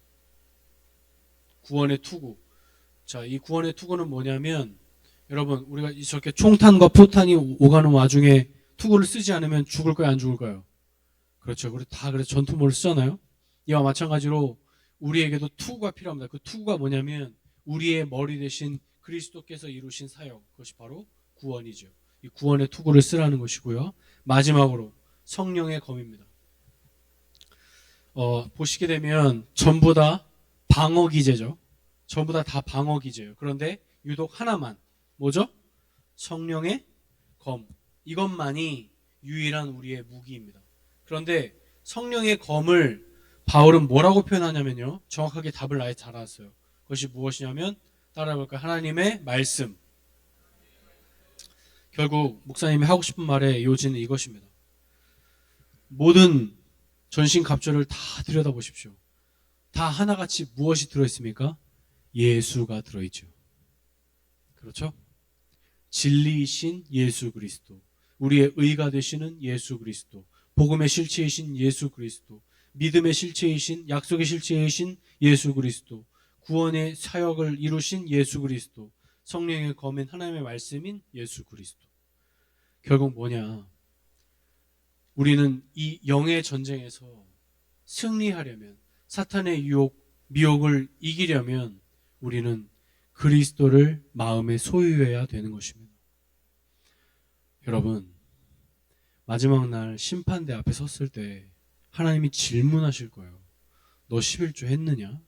구원의 투구. 자, 이 구원의 투구는 뭐냐면 여러분 우리가 저렇게 총탄과 포탄이 오가는 와중에 투구를 쓰지 않으면 죽을까요? 안 죽을까요? 그렇죠. 우리 다 그래서 전투모를 쓰잖아요. 이와 마찬가지로 우리에게도 투구가 필요합니다. 그 투구가 뭐냐면 우리의 머리 대신 그리스도께서 이루신 사역, 그것이 바로 구원이죠. 이 구원의 투구를 쓰라는 것이고요. 마지막으로 성령의 검입니다. 보시게 되면 전부 다 방어 기제죠. 전부 다 방어 기제예요. 그런데 유독 하나만 뭐죠? 성령의 검. 이것만이 유일한 우리의 무기입니다. 그런데 성령의 검을 바울은 뭐라고 표현하냐면요. 정확하게 답을 아예 잘 알았어요. 그것이 무엇이냐면 따라해볼까요? 하나님의 말씀. 결국 목사님이 하고 싶은 말의 요지는 이것입니다. 모든 전신갑주를 다 들여다보십시오. 다 하나같이 무엇이 들어있습니까? 예수가 들어있죠. 그렇죠? 진리이신 예수 그리스도, 우리의 의가 되시는 예수 그리스도, 복음의 실체이신 예수 그리스도, 믿음의 실체이신, 약속의 실체이신 예수 그리스도, 구원의 사역을 이루신 예수 그리스도, 성령의 검인 하나님의 말씀인 예수 그리스도. 결국 뭐냐? 우리는 이 영의 전쟁에서 승리하려면, 사탄의 유혹, 미혹을 이기려면 우리는 그리스도를 마음에 소유해야 되는 것입니다. 여러분, 마지막 날 심판대 앞에 섰을 때 하나님이 질문하실 거예요. 너 11조 했느냐?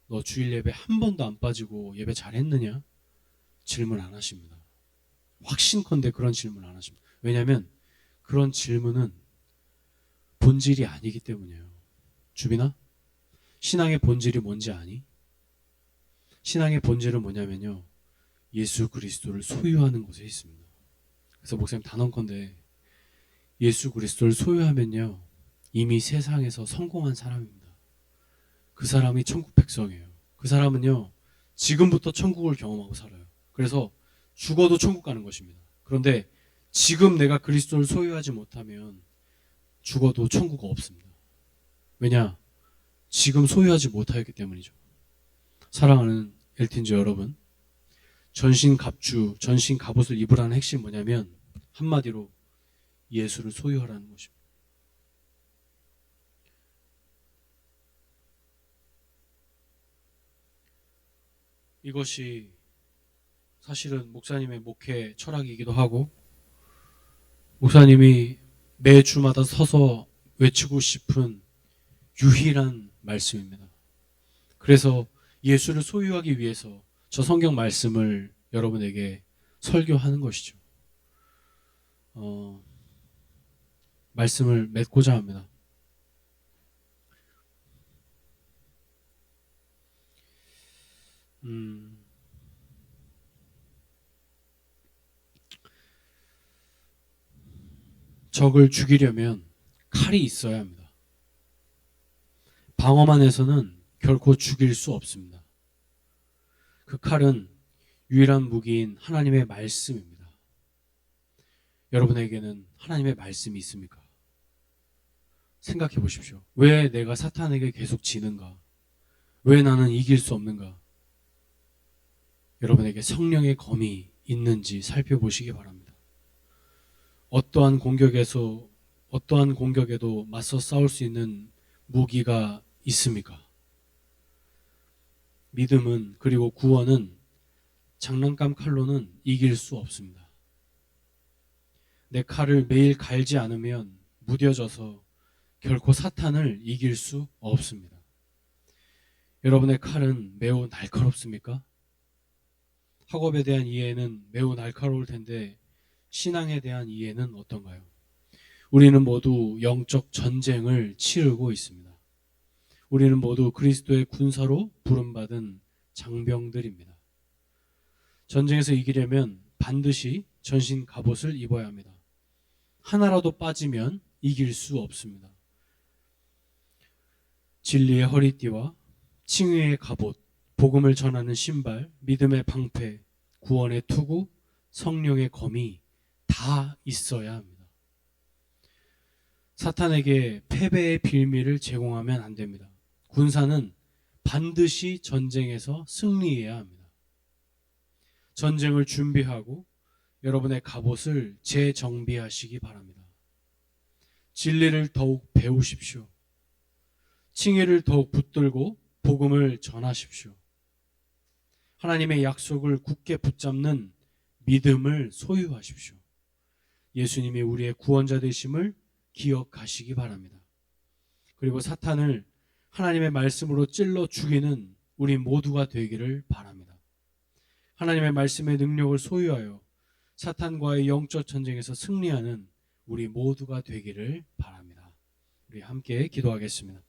너 주일 예배 한 번도 안 빠지고 예배 잘했느냐? 질문 안 하십니다. 확신컨대 그런 질문 안 하십니다. 왜냐하면 그런 질문은 본질이 아니기 때문이에요. 주빈아, 신앙의 본질이 뭔지 아니? 신앙의 본질은 뭐냐면요, 예수 그리스도를 소유하는 곳에 있습니다. 그래서 목사님 단언컨대 예수 그리스도를 소유하면요, 이미 세상에서 성공한 사람입니다. 그 사람이 천국 백성이에요. 그 사람은요, 지금부터 천국을 경험하고 살아요. 그래서 죽어도 천국 가는 것입니다. 그런데 지금 내가 그리스도를 소유하지 못하면 죽어도 천국 없습니다. 왜냐? 지금 소유하지 못하였기 때문이죠. 사랑하는 엘틴즈 여러분, 전신갑주, 전신갑옷을 입으라는 핵심이 뭐냐면 한마디로 예수를 소유하라는 것입니다. 이것이 사실은 목사님의 목회 철학이기도 하고, 목사님이 매 주마다 서서 외치고 싶은 유일한 말씀입니다. 그래서 예수를 소유하기 위해서 저 성경 말씀을 여러분에게 설교하는 것이죠. 말씀을 맺고자 합니다. 적을 죽이려면 칼이 있어야 합니다. 방어만 해서는 결코 죽일 수 없습니다. 그 칼은 유일한 무기인 하나님의 말씀입니다. 여러분에게는 하나님의 말씀이 있습니까? 생각해 보십시오. 왜 내가 사탄에게 계속 지는가? 왜 나는 이길 수 없는가? 여러분에게 성령의 검이 있는지 살펴보시기 바랍니다. 어떠한 공격에도 맞서 싸울 수 있는 무기가 있습니까? 믿음은, 그리고 구원은 장난감 칼로는 이길 수 없습니다. 내 칼을 매일 갈지 않으면 무뎌져서 결코 사탄을 이길 수 없습니다. 여러분의 칼은 매우 날카롭습니까? 학업에 대한 이해는 매우 날카로울 텐데 신앙에 대한 이해는 어떤가요? 우리는 모두 영적 전쟁을 치르고 있습니다. 우리는 모두 그리스도의 군사로 부름받은 장병들입니다. 전쟁에서 이기려면 반드시 전신 갑옷을 입어야 합니다. 하나라도 빠지면 이길 수 없습니다. 진리의 허리띠와 칭의의 갑옷, 복음을 전하는 신발, 믿음의 방패, 구원의 투구, 성령의 검이 다 있어야 합니다. 사탄에게 패배의 빌미를 제공하면 안 됩니다. 군사는 반드시 전쟁에서 승리해야 합니다. 전쟁을 준비하고 여러분의 갑옷을 재정비하시기 바랍니다. 진리를 더욱 배우십시오. 칭의를 더욱 붙들고 복음을 전하십시오. 하나님의 약속을 굳게 붙잡는 믿음을 소유하십시오. 예수님이 우리의 구원자 되심을 기억하시기 바랍니다. 그리고 사탄을 하나님의 말씀으로 찔러 죽이는 우리 모두가 되기를 바랍니다. 하나님의 말씀의 능력을 소유하여 사탄과의 영적 전쟁에서 승리하는 우리 모두가 되기를 바랍니다. 우리 함께 기도하겠습니다.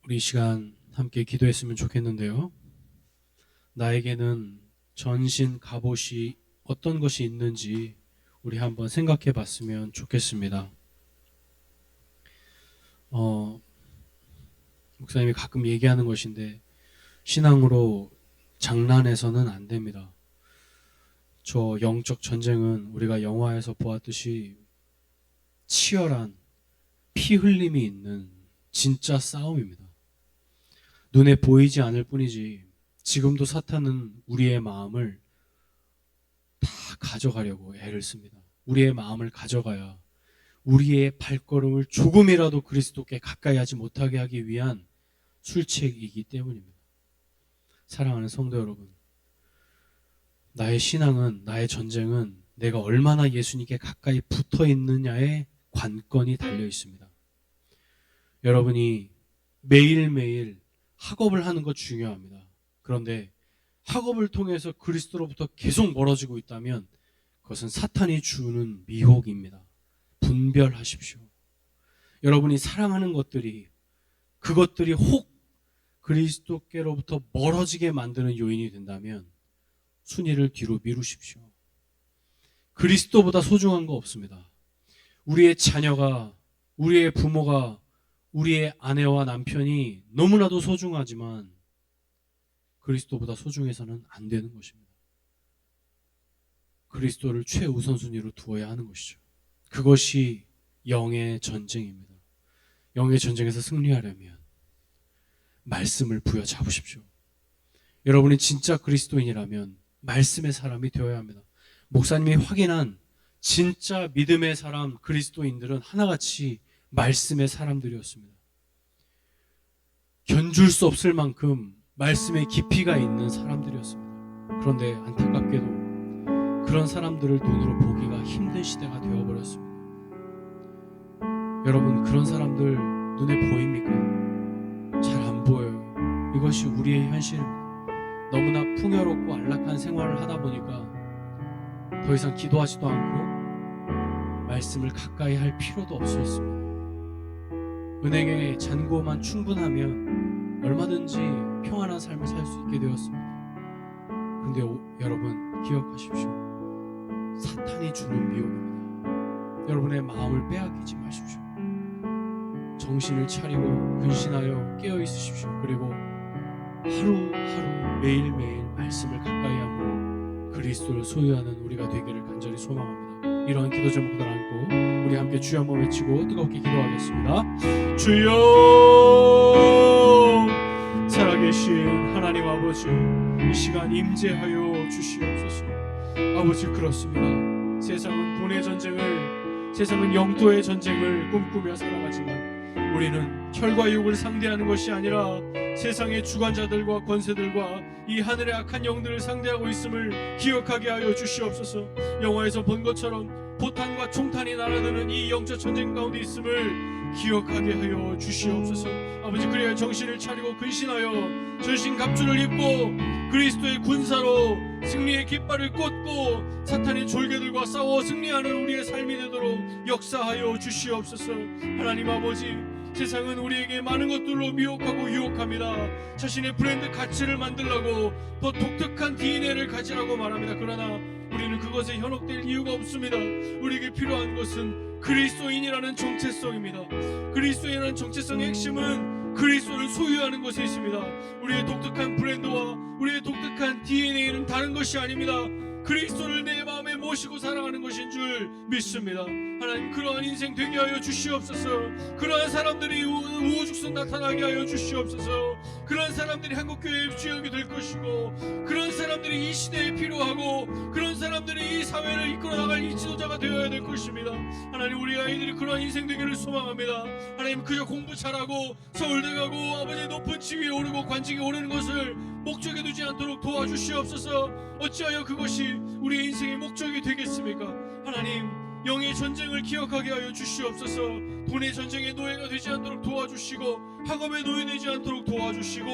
우리 이 시간 함께 기도했으면 좋겠는데요. 나에게는 전신 갑옷이 어떤 것이 있는지 우리 한번 생각해 봤으면 좋겠습니다. 목사님이 가끔 얘기하는 것인데 신앙으로 장난해서는 안 됩니다. 저 영적 전쟁은 우리가 영화에서 보았듯이 치열한 피 흘림이 있는 진짜 싸움입니다. 눈에 보이지 않을 뿐이지 지금도 사탄은 우리의 마음을 다 가져가려고 애를 씁니다. 우리의 마음을 가져가야 우리의 발걸음을 조금이라도 그리스도께 가까이 하지 못하게 하기 위한 술책이기 때문입니다. 사랑하는 성도 여러분, 나의 신앙은, 나의 전쟁은 내가 얼마나 예수님께 가까이 붙어 있느냐에 관건이 달려 있습니다. 여러분이 매일매일 학업을 하는 것 중요합니다. 그런데 학업을 통해서 그리스도로부터 계속 멀어지고 있다면 그것은 사탄이 주는 미혹입니다. 분별하십시오. 여러분이 사랑하는 것들이, 그것들이 혹 그리스도께로부터 멀어지게 만드는 요인이 된다면 순위를 뒤로 미루십시오. 그리스도보다 소중한 거 없습니다. 우리의 자녀가, 우리의 부모가, 우리의 아내와 남편이 너무나도 소중하지만 그리스도보다 소중해서는 안 되는 것입니다. 그리스도를 최우선순위로 두어야 하는 것이죠. 그것이 영의 전쟁입니다. 영의 전쟁에서 승리하려면 말씀을 부여잡으십시오. 여러분이 진짜 그리스도인이라면 말씀의 사람이 되어야 합니다. 목사님이 확인한 진짜 믿음의 사람 그리스도인들은 하나같이 말씀의 사람들이었습니다. 견줄 수 없을 만큼 말씀의 깊이가 있는 사람들이었습니다. 그런데 안타깝게도 그런 사람들을 눈으로 보기가 힘든 시대가 되어버렸습니다. 여러분, 그런 사람들 눈에 보입니까? 잘 안 보여요. 이것이 우리의 현실입니다. 너무나 풍요롭고 안락한 생활을 하다 보니까 더 이상 기도하지도 않고 말씀을 가까이 할 필요도 없어졌습니다. 은행의 잔고만 충분하면 얼마든지 평안한 삶을 살 수 있게 되었습니다. 그런데 여러분 기억하십시오. 사탄이 주는 미혹입니다. 여러분의 마음을 빼앗기지 마십시오. 정신을 차리고 근신하여 깨어 있으십시오. 그리고 하루하루 매일매일 말씀을 가까이 함으로 그리스도를 소유하는 우리가 되기를 간절히 소망합니다. 이러한 기도 제목들 안고 우리 함께 주여 한번 외치고 뜨겁게 기도하겠습니다. 주여, 살아계신 하나님 아버지, 이 시간 임재하여 주시옵소서. 아버지, 그렇습니다. 세상은 돈의 전쟁을, 세상은 영토의 전쟁을 꿈꾸며 살아가지만 우리는 혈과 육을 상대하는 것이 아니라 세상의 주관자들과 권세들과 이 하늘의 악한 영들을 상대하고 있음을 기억하게 하여 주시옵소서. 영화에서 본 것처럼 포탄과 총탄이 날아드는 이 영적 전쟁 가운데 있음을 기억하게 하여 주시옵소서. 아버지, 그래야 정신을 차리고 근신하여 전신갑주를 입고 그리스도의 군사로 승리의 깃발을 꽂고 사탄의 졸개들과 싸워 승리하는 우리의 삶이 되도록 역사하여 주시옵소서. 하나님 아버지, 세상은 우리에게 많은 것들로 미혹하고 유혹합니다. 자신의 브랜드 가치를 만들려고 더 독특한 DNA를 가지라고 말합니다. 그러나 우리는 그것에 현혹될 이유가 없습니다. 우리에게 필요한 것은 그리스도인이라는 정체성입니다. 그리스도인이라는 정체성의 핵심은 그리스도를 소유하는 것에 있습니다. 우리의 독특한 브랜드와 우리의 독특한 DNA는 다른 것이 아닙니다. 그리스도를 내 마음에 모시고 살아가는 것인 줄 믿습니다. 하나님, 그러한 인생 되게 하여 주시옵소서. 그러한 사람들이 우후죽순 나타나게 하여 주시옵소서. 그러한 사람들이 한국교회의 주역이 될 것이고, 그런 사람들이 이 시대에 필요하고, 그런 사람들이 이 사회를 이끌어 나갈 이 지도자가 되어야 될 것입니다. 하나님, 우리 아이들이 그러한 인생 되기를 소망합니다. 하나님, 그저 공부 잘하고 서울대 가고 아버지 높은 지위에 오르고 관직에 오르는 것을 목적에 두지 않도록 도와주시옵소서. 어찌하여 그것이 우리의 인생의 목적이 되겠습니까? 하나님, 영의 전쟁을 기억하게 하여 주시옵소서. 돈의 전쟁의 노예가 되지 않도록 도와주시고, 학업의 노예되지 않도록 도와주시고,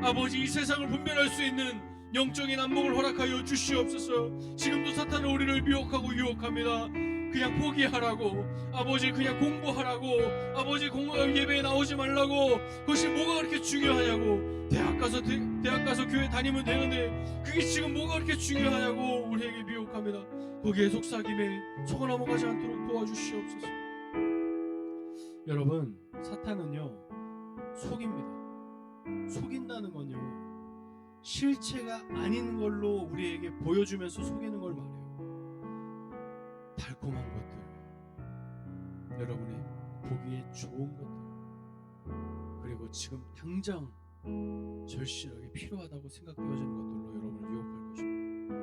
아버지, 이 세상을 분별할 수 있는 영적인 안목을 허락하여 주시옵소서. 지금도 사탄은 우리를 미혹하고 유혹합니다. 그냥 포기하라고, 아버지 그냥 공부하라고, 아버지 예배에 나오지 말라고, 그것이 뭐가 그렇게 중요하냐고, 대학 가서 교회 다니면 되는데 그게 지금 뭐가 그렇게 중요하냐고 우리에게 미혹합니다. 거기에 속삭임에 속아 넘어가지 않도록 도와주시옵소서. 여러분, 사탄은요 속입니다. 속인다는 건요, 실체가 아닌 걸로 우리에게 보여주면서 속이는 걸 말해요. 달콤한 것들, 여러분이 보기에 좋은 것들, 그리고 지금 당장 절실하게 필요하다고 생각되어지는 것들로 여러분을 유혹할 것입니다.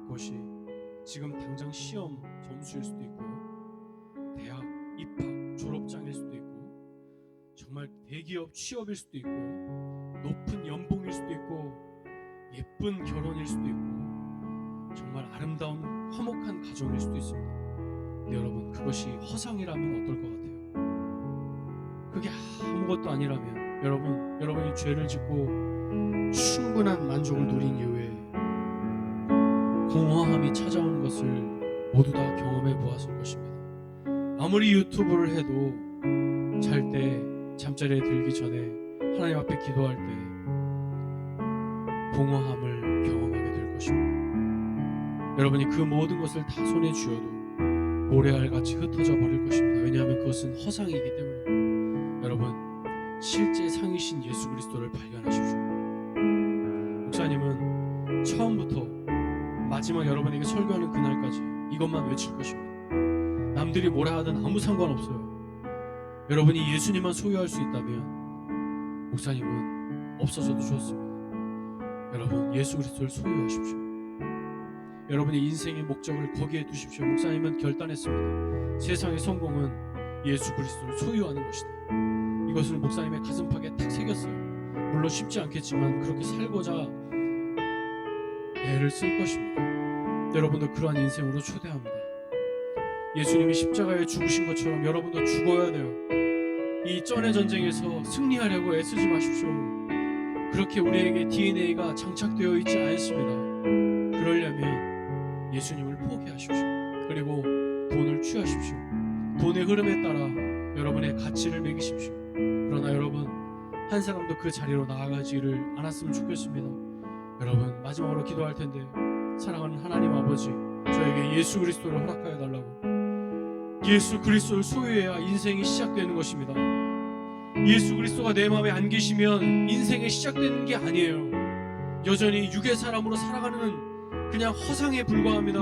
그것이 지금 당장 시험 점수일 수도 있고요, 대학 입학 졸업장일 수도 있고, 정말 대기업 취업일 수도 있고요, 높은 연봉일 수도 있고, 예쁜 결혼일 수도 있고, 정말 아름다운 화목한 가정일 수도 있습니다. 근데 여러분, 그것이 허상이라면 어떨 것 같아요? 그게 아무것도 아니라면, 여러분이 죄를 짓고 충분한 만족을 누린 이후에 공허함이 찾아오는 것을 모두 다 경험해 보았을 것입니다. 아무리 유튜브를 해도 잘 때, 잠자리에 들기 전에 하나님 앞에 기도할 때 공허함을 경험하게 될 것입니다. 여러분이 그 모든 것을 다 손에 쥐어도 모래알같이 흩어져 버릴 것입니다. 왜냐하면 그것은 허상이기 때문에. 여러분, 실제 상이신 예수 그리스도를 발견하십시오. 목사님은 처음부터 마지막 여러분에게 설교하는 그날까지 이것만 외칠 것입니다. 남들이 뭐라 하든 아무 상관없어요. 여러분이 예수님만 소유할 수 있다면 목사님은 없어져도 좋습니다. 여러분, 예수 그리스도를 소유하십시오. 여러분의 인생의 목적을 거기에 두십시오. 목사님은 결단했습니다. 세상의 성공은 예수 그리스도를 소유하는 것이다. 이것을 목사님의 가슴팍에 탁 새겼어요. 물론 쉽지 않겠지만 그렇게 살고자 애를 쓸 것입니다. 여러분도 그러한 인생으로 초대합니다. 예수님이 십자가에 죽으신 것처럼 여러분도 죽어야 돼요. 이 쩐의 전쟁에서 승리하려고 애쓰지 마십시오. 그렇게 우리에게 DNA가 장착되어 있지 않습니다. 그러려면 예수님을 포기하십시오. 그리고 돈을 취하십시오. 돈의 흐름에 따라 여러분의 가치를 매기십시오. 그러나 여러분, 한 사람도 그 자리로 나아가지를 않았으면 좋겠습니다. 여러분, 마지막으로 기도할 텐데, 사랑하는 하나님 아버지, 저에게 예수 그리스도를 허락하여 달라고. 예수 그리스도를 소유해야 인생이 시작되는 것입니다. 예수 그리스도가 내 마음에 안 계시면 인생이 시작되는 게 아니에요. 여전히 육의 사람으로 살아가는 그냥 허상에 불과합니다.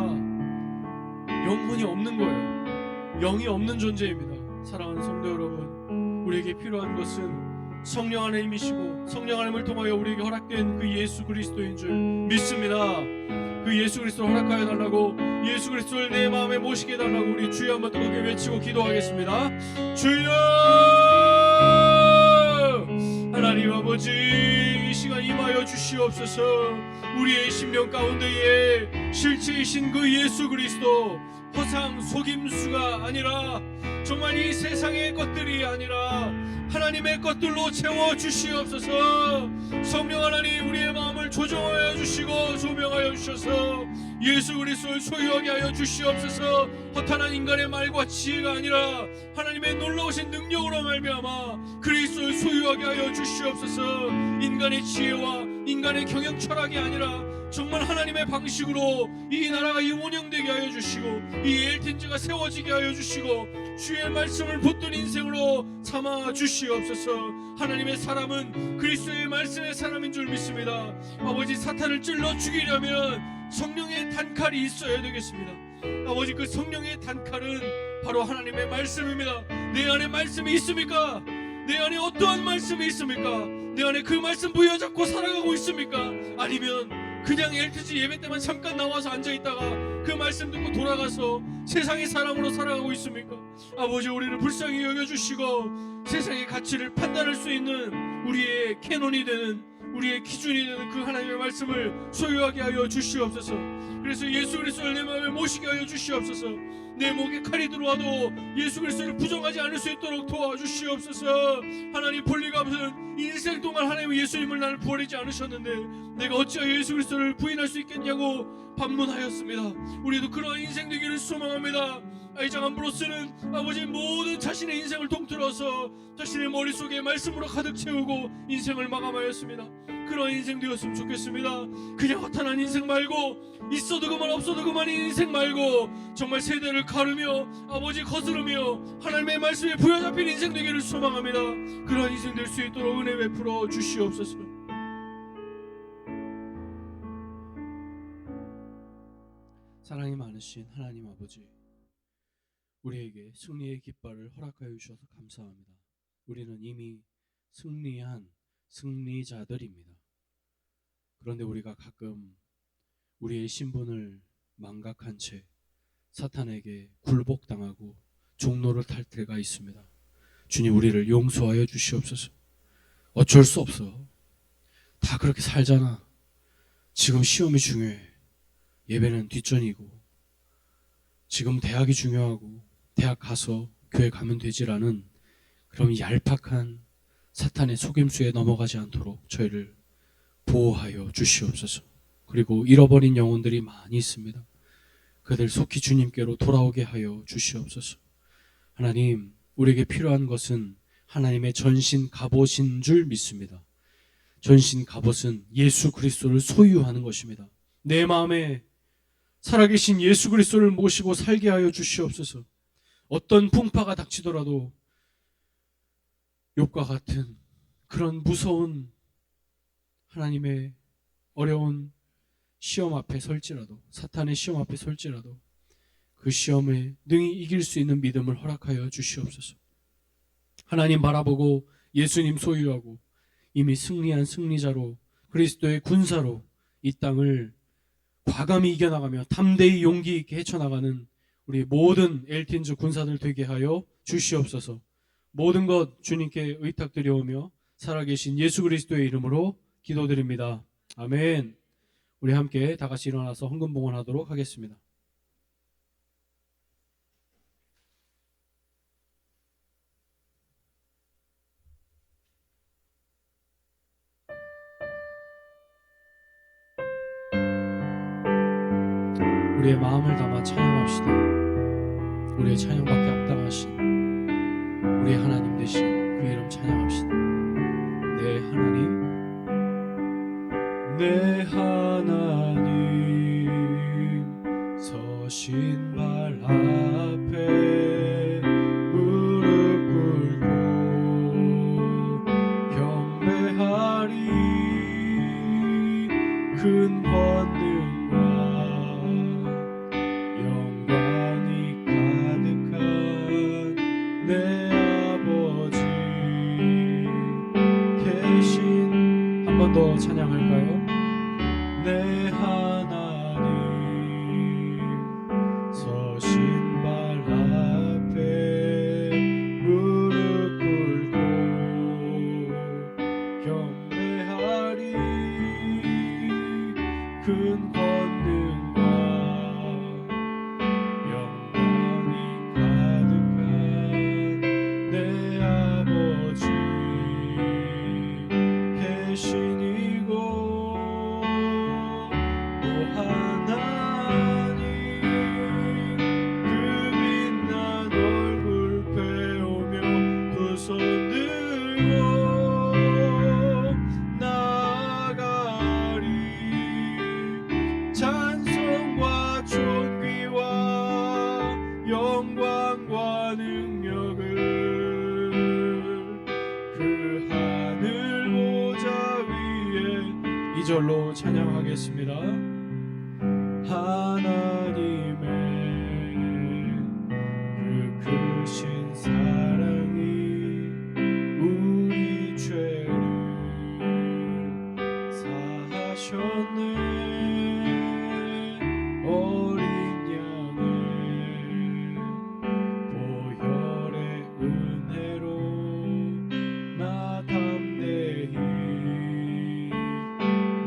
영혼이 없는 거예요. 영이 없는 존재입니다. 사랑하는 성도 여러분, 우리에게 필요한 것은 성령 하나님이시고 성령 하나님을 통하여 우리에게 허락된 그 예수 그리스도인 줄 믿습니다. 그 예수 그리스도를 허락하여 달라고, 예수 그리스도를 내 마음에 모시게 해달라고 우리 주여 한번 뜨겁게 외치고 기도하겠습니다. 주여! 하나님 아버지, 이 시간 임하여 주시옵소서. 우리의 심령 가운데에 실체이신 그 예수 그리스도, 허상 속임수가 아니라 정말 이 세상의 것들이 아니라 하나님의 것들로 채워 주시옵소서. 성령 하나님, 우리의 마음을 조정하여 주시고 조명하여 주셔서 예수 그리스도를 소유하게 하여 주시옵소서. 허탄한 인간의 말과 지혜가 아니라 하나님의 놀라우신 능력으로 말미암아 그리스도를 소유하게 하여 주시옵소서. 인간의 지혜와 인간의 경영 철학이 아니라 정말 하나님의 방식으로 이 나라가 운영되게 하여 주시고 이 엘텐즈가 세워지게 하여 주시고 주의 말씀을 붙든 인생으로 삼아 주시옵소서. 하나님의 사람은 그리스도의 말씀의 사람인 줄 믿습니다. 아버지, 사탄을 찔러 죽이려면 성령의 단칼이 있어야 되겠습니다. 아버지, 그 성령의 단칼은 바로 하나님의 말씀입니다. 내 안에 말씀이 있습니까? 내 안에 어떠한 말씀이 있습니까? 내 안에 그 말씀 부여잡고 살아가고 있습니까? 아니면 그냥 엘트지 예배 때만 잠깐 나와서 앉아있다가 그 말씀 듣고 돌아가서 세상의 사람으로 살아가고 있습니까? 아버지, 우리를 불쌍히 여겨주시고 세상의 가치를 판단할 수 있는 우리의 캐논이 되는, 우리의 기준이 되는 그 하나님의 말씀을 소유하게 하여 주시옵소서. 그래서 예수 그리스도를 내 마음에 모시게 하여 주시옵소서. 내 목에 칼이 들어와도 예수 그리스도를 부정하지 않을 수 있도록 도와주시옵소서. 하나님, 볼리가 없는 인생 동안 하나님 예수님을 나를 부활하지 않으셨는데 내가 어찌하여 예수 그리스도를 부인할 수 있겠냐고 반문하였습니다. 우리도 그러한 인생 되기를 소망합니다. 아이장 암브로스는 아버지 모든 자신의 인생을 통틀어서 자신의 머릿속에 말씀으로 가득 채우고 인생을 마감하였습니다. 그런 인생 되었으면 좋겠습니다. 그냥 허탄한 인생 말고, 있어도 그만 없어도 그만인 인생 말고, 정말 세대를 가르며 아버지 거스르며 하나님의 말씀에 부여잡힌 인생 되기를 소망합니다. 그런 인생 될 수 있도록 은혜 베풀어 주시옵소서. 사랑이 많으신 하나님 아버지, 우리에게 승리의 깃발을 허락하여 주셔서 감사합니다. 우리는 이미 승리한 승리자들입니다. 그런데 우리가 가끔 우리의 신분을 망각한 채 사탄에게 굴복당하고 종로를 탈 때가 있습니다. 주님, 우리를 용서하여 주시옵소서. 어쩔 수 없어. 다 그렇게 살잖아. 지금 시험이 중요해. 예배는 뒷전이고, 지금 대학이 중요하고, 대학 가서 교회 가면 되지라는 그런 얄팍한 사탄의 속임수에 넘어가지 않도록 저희를 보호하여 주시옵소서. 그리고 잃어버린 영혼들이 많이 있습니다. 그들 속히 주님께로 돌아오게 하여 주시옵소서. 하나님, 우리에게 필요한 것은 하나님의 전신 갑옷인 줄 믿습니다. 전신 갑옷은 예수 그리스도를 소유하는 것입니다. 내 마음에 살아계신 예수 그리스도를 모시고 살게 하여 주시옵소서. 어떤 풍파가 닥치더라도 욥과 같은 그런 무서운 하나님의 어려운 시험 앞에 설지라도, 사탄의 시험 앞에 설지라도 그 시험에 능히 이길 수 있는 믿음을 허락하여 주시옵소서. 하나님 바라보고 예수님 소유하고 이미 승리한 승리자로, 그리스도의 군사로 이 땅을 과감히 이겨나가며 담대히 용기 있게 헤쳐나가는 우리 모든 엘틴즈 군사들 되게 하여 주시옵소서. 모든 것 주님께 의탁드려오며 살아계신 예수 그리스도의 이름으로 기도드립니다. 아멘. 우리 함께 다 같이 일어나서 헌금봉헌하도록 하겠습니다. 우리의 마음을 담아 찬양합시다. 우리의 찬양받기 합당하신 우리의 하나님 되신 그 이름 찬양합시다. 내 하나님, 내 하나님, 서신 발 앞에 무릎 꿇고 경배하리. 큰 권능과 영광이 가득한 내 아버지 계신. 한 번 더 찬양할까요? 내 하나님, 서신 발 앞에 무릎 꿇고 경배하리. 큰 권능과 영광이 가득한 내 아버지 계시니고, 또 하나님, 그 빛난 얼굴 배우며 두 손 들고 나아가리. 찬송과 존귀와 영광과 능력을 그 하늘 보좌 위에. 이 절로 찬양하겠습니다. 하나님의 그 크신 사랑이 우리 죄를 사하셨네. 어린 양의 보혈의 은혜로 나 담대히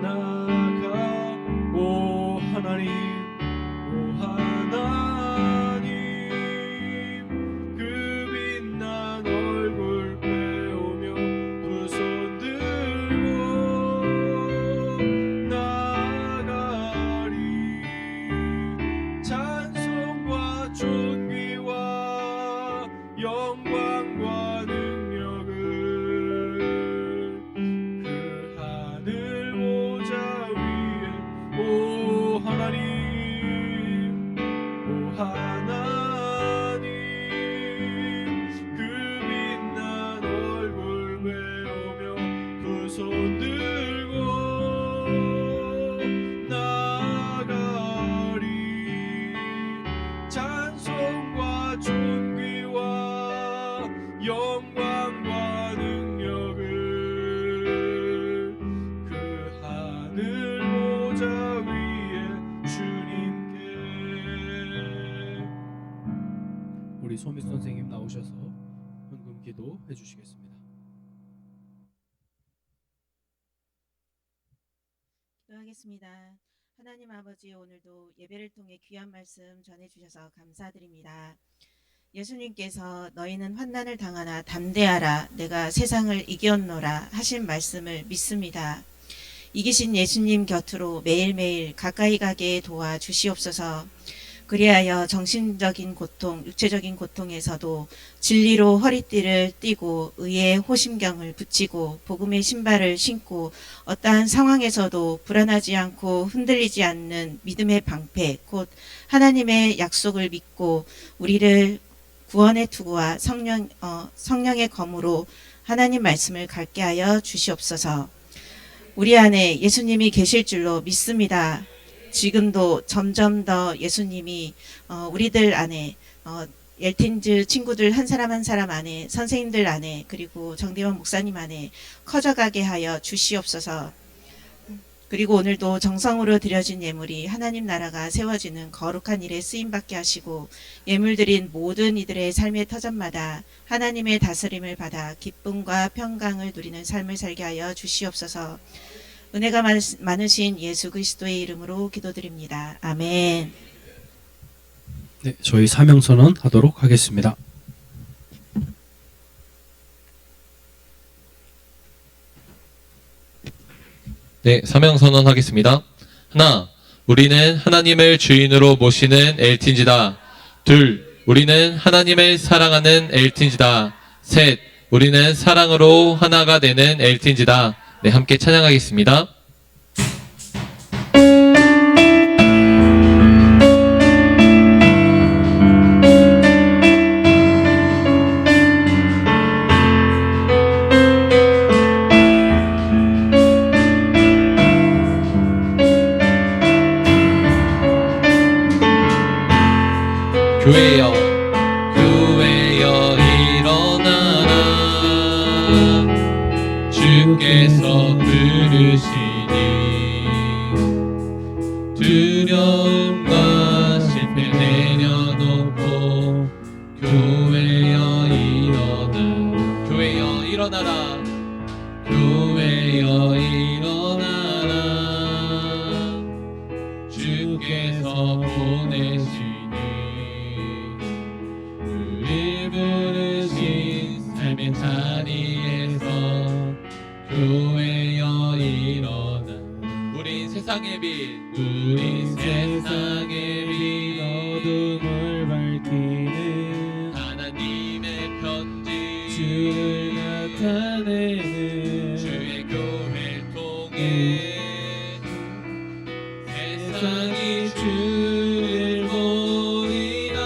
나아가. 오 하나님, 하나님 그 빛난 얼굴 외우며 두 손 들고 나가리 찬송과 존귀와 영광과 능력을 그 하늘 보좌 위에 주님께. 우리 소미 선생님 나오셔서 헌금 기도 해주시겠습니다. 기도하겠습니다. 하나님 아버지, 오늘도 예배를 통해 귀한 말씀 전해주셔서 감사드립니다. 예수님께서 너희는 환난을 당하나 담대하라 내가 세상을 이겼노라 하신 말씀을 믿습니다. 이기신 예수님 곁으로 매일매일 가까이 가게 도와주시옵소서. 그리하여 정신적인 고통, 육체적인 고통에서도 진리로 허리띠를 띠고 의의 호심경을 붙이고 복음의 신발을 신고 어떠한 상황에서도 불안하지 않고 흔들리지 않는 믿음의 방패, 곧 하나님의 약속을 믿고 우리를 구원의 투구와 성령의 검으로 하나님 말씀을 갖게 하여 주시옵소서. 우리 안에 예수님이 계실 줄로 믿습니다. 지금도 점점 더 예수님이 우리들 안에 엘틴즈 친구들 한 사람 한 사람 안에 선생님들 안에 그리고 정대원 목사님 안에 커져가게 하여 주시옵소서. 그리고 오늘도 정성으로 드려진 예물이 하나님 나라가 세워지는 거룩한 일에 쓰임받게 하시고 예물 드린 모든 이들의 삶의 터전마다 하나님의 다스림을 받아 기쁨과 평강을 누리는 삶을 살게 하여 주시옵소서. 은혜가 많으신 예수 그리스도의 이름으로 기도드립니다. 아멘. 네, 저희 사명선언 하도록 하겠습니다. 네, 사명 선언하겠습니다. 하나, 우리는 하나님을 주인으로 모시는 엘틴지다. 둘, 우리는 하나님을 사랑하는 엘틴지다. 셋, 우리는 사랑으로 하나가 되는 엘틴지다. 네, 함께 찬양하겠습니다. 교회여, 교회여 일어나라. 주께서 부르시니 두려움과 실패 내려놓고 교회여 일어나. 교회여 일어나라. 교회여 일어나라. 주께서 보내시니 우리 부르신 삶의 자리에서 교회여 일어나. 우린 세상의 빛, 우린 세상의 빛, 어둠을 밝히는 하나님의 편지, 주를 나타내는 주의 교회를 통해 세상이 주를 보리라.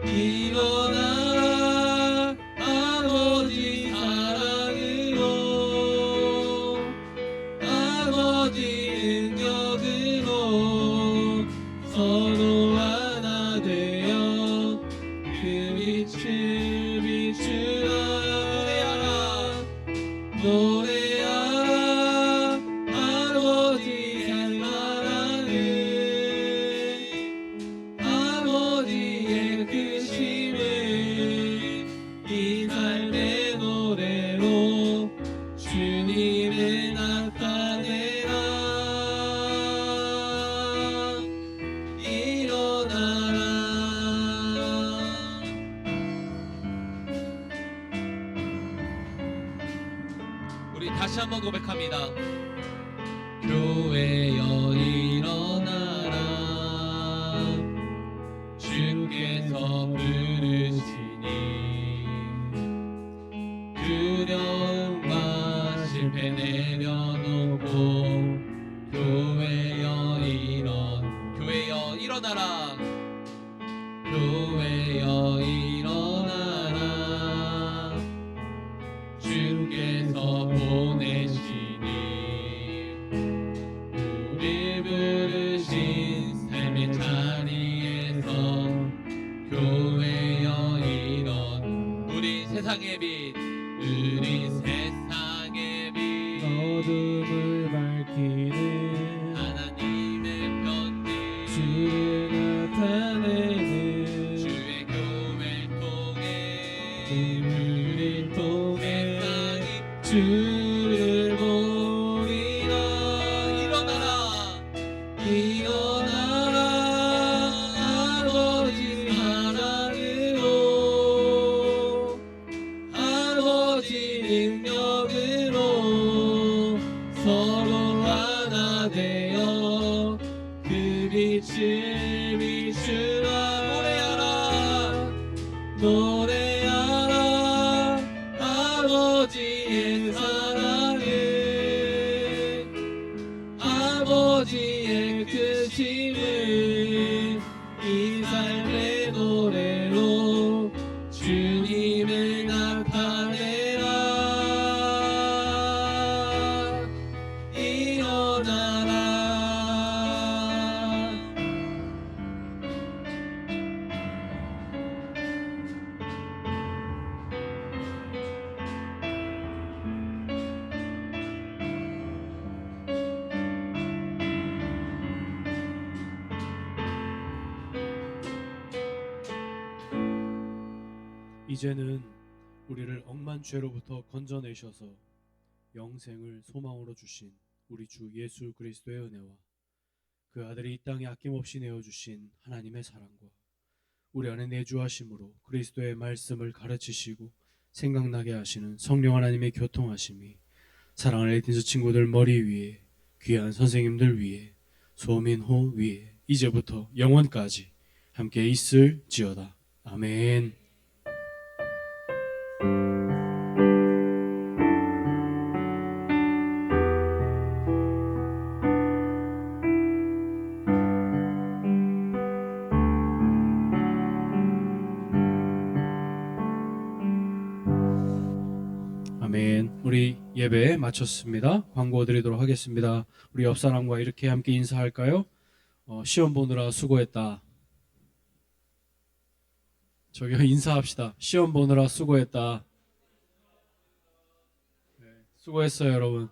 일어나라 아버지 사랑으로, 아버지 능력으로 서로 하나 되어 그 빛을 비추라. 노래하라 아버지 사랑을, 아버지의 크심을 이 삶의 노래로 주님을 나타내라. 일어나라. 우리 다시 한번 고백합니다. 교회여 일어나라. 주께서 부르시니 두려움과 실패 내려놓고 교회여 일어나. 교회여 일어나라. 일어나라 교회여 일어나라 주께서 보내시니 우리 부르신 삶의 자리에서 교회여 일어나 우리 세상의 빛 우리 세상의 빛 어둠을 밝히는 하나님의 편지 주를 나타내는 주의 교회를 통해 우리를 통해 세상이 주를 보리라. 일어나라 일어나라 아버지 사랑으로 아버지 능력으로 서로 하나 되어 그 빛을 비추라. 노래하라 아버지의 사랑을 아버지의 크심을 이 삶의 노래로 주님을 나타내라. 일어나라. 이제는 우리를 억만 죄로부터 건져내셔서 영생을 소망으로 주신 우리 주 예수 그리스도의 은혜와 그 아들이 이 땅에 아낌없이 내어주신 하나님의 사랑과 우리 안에 내주하심으로 그리스도의 말씀을 가르치시고 생각나게 하시는 성령 하나님의 교통하심이 사랑하는 에이틴스 친구들 머리 위에 귀한 선생님들 위에 소민호 위에 이제부터 영원까지 함께 있을지어다. 아멘. 아멘. 우리 예배 마쳤습니다. 광고 드리도록 하겠습니다. 우리 옆 사람과 이렇게 함께 인사할까요? 시험 보느라 수고했다. 저기요, 인사합시다. 시험 보느라 수고했다. 네, 수고했어요, 여러분.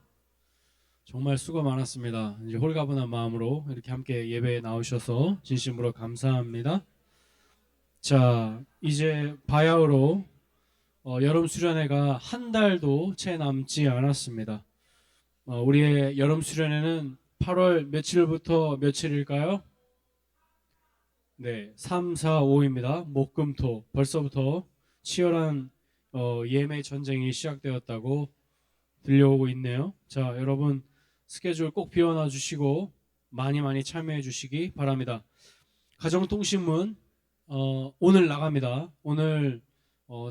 정말 수고 많았습니다. 이제 홀가분한 마음으로 이렇게 함께 예배에 나오셔서 진심으로 감사합니다. 자, 이제 바야흐로 여름 수련회가 한 달도 채 남지 않았습니다. 우리의 여름 수련회는 8월 며칠부터 며칠일까요? 네, 3, 4, 5입니다. 목금토 벌써부터 치열한 예매 전쟁이 시작되었다고 들려오고 있네요. 자, 여러분 스케줄 꼭 비워놔 주시고 많이 참여해 주시기 바랍니다. 가정통신문 오늘 나갑니다. 오늘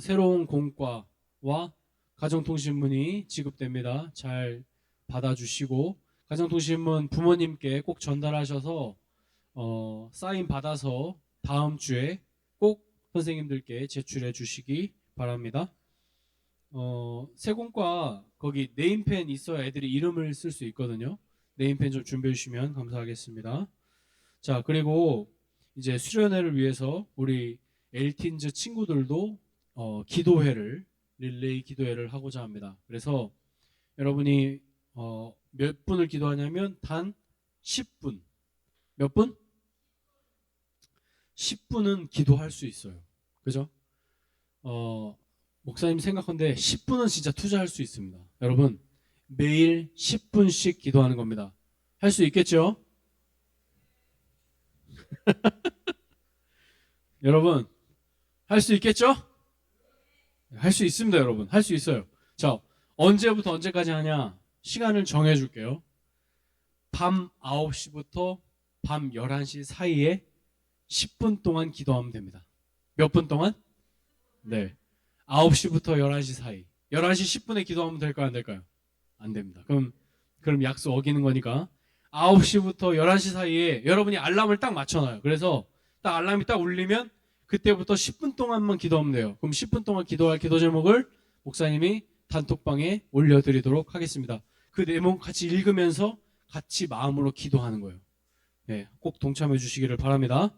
새로운 공과와 가정통신문이 지급됩니다. 잘 받아주시고 가정통신문 부모님께 꼭 전달하셔서 사인 받아서 다음 주에 꼭 선생님들께 제출해 주시기 바랍니다. 새 공과 거기 네임펜 있어야 애들이 이름을 쓸 수 있거든요. 네임펜 좀 준비해 주시면 감사하겠습니다. 자, 그리고 이제 수련회를 위해서 우리 엘틴즈 친구들도 기도회를 릴레이 기도회를 하고자 합니다. 그래서 여러분이 몇 분을 기도하냐면 단 10분. 몇 분? 10분은 기도할 수 있어요. 그죠? 목사님 생각한데 10분은 진짜 투자할 수 있습니다. 여러분 매일 10분씩 기도하는 겁니다. 할 수 있겠죠? 여러분 할 수 있겠죠? 할 수 있습니다. 여러분 할 수 있어요. 자, 언제부터 언제까지 하냐? 시간을 정해 줄게요. 밤 9시부터 밤 11시 사이에 10분 동안 기도하면 됩니다. 몇 분 동안? 네, 9시부터 11시 사이. 11시 10분에 기도하면 될까요? 안 될까요? 안 됩니다. 그럼 약속 어기는 거니까 9시부터 11시 사이에 여러분이 알람을 딱 맞춰놔요. 그래서 딱 알람이 딱 울리면 그때부터 10분 동안만 기도하면 돼요. 그럼 10분 동안 기도할 기도 제목을 목사님이 단톡방에 올려드리도록 하겠습니다. 그 내용 같이 읽으면서 같이 마음으로 기도하는 거예요. 네, 꼭 동참해 주시기를 바랍니다.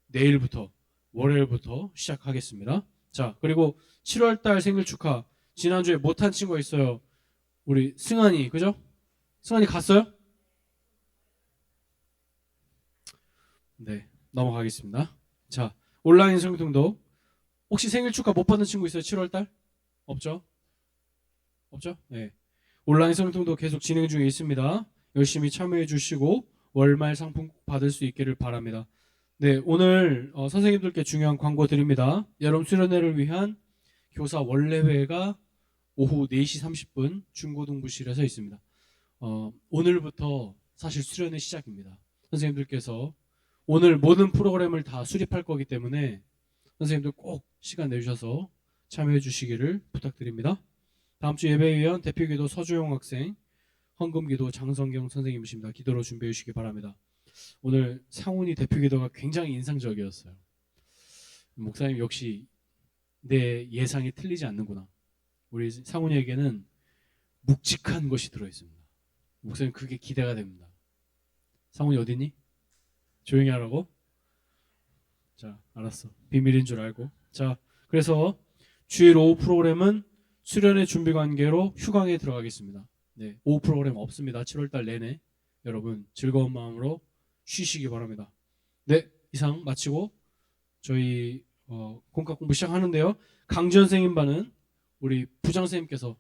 내일부터 월요일부터 시작하겠습니다. 자, 그리고 7월달 생일 축하. 지난주에 못한 친구가 있어요. 우리 승환이, 그죠? 승환이 갔어요? 네, 넘어가겠습니다. 자, 온라인 성통도 혹시 생일 축하 못 받는 친구 있어요? 7월달? 없죠? 없죠? 네. 온라인 성통도 계속 진행 중에 있습니다. 열심히 참여해 주시고 월말 상품 꼭 받을 수 있기를 바랍니다. 네, 오늘 선생님들께 중요한 광고 드립니다. 여름 수련회를 위한 교사 원래회가 오후 4시 30분 중고등부실에서 있습니다. 오늘부터 사실 수련회 시작입니다. 선생님들께서 오늘 모든 프로그램을 다 수립할 거기 때문에 선생님들 꼭 시간 내주셔서 참여해 주시기를 부탁드립니다. 다음 주 예배위원 대표기도 서주용 학생, 헌금기도 장성경 선생님이십니다. 기도로 준비해 주시기 바랍니다. 오늘 상훈이 대표기도가 굉장히 인상적이었어요. 목사님 역시 내 예상이 틀리지 않는구나. 우리 상훈이에게는 묵직한 것이 들어있습니다. 목사님 그게 기대가 됩니다. 상훈이 어디니? 조용히 하라고? 자, 알았어. 비밀인 줄 알고. 자, 그래서 주일 오후 프로그램은 수련회 준비 관계로 휴강에 들어가겠습니다. 네, 오후 프로그램 없습니다. 7월달 내내 여러분 즐거운 마음으로 쉬시기 바랍니다. 네, 이상 마치고 저희 공과 공부 시작하는데요. 강지현 선생님 반은 우리 부장 선생님께서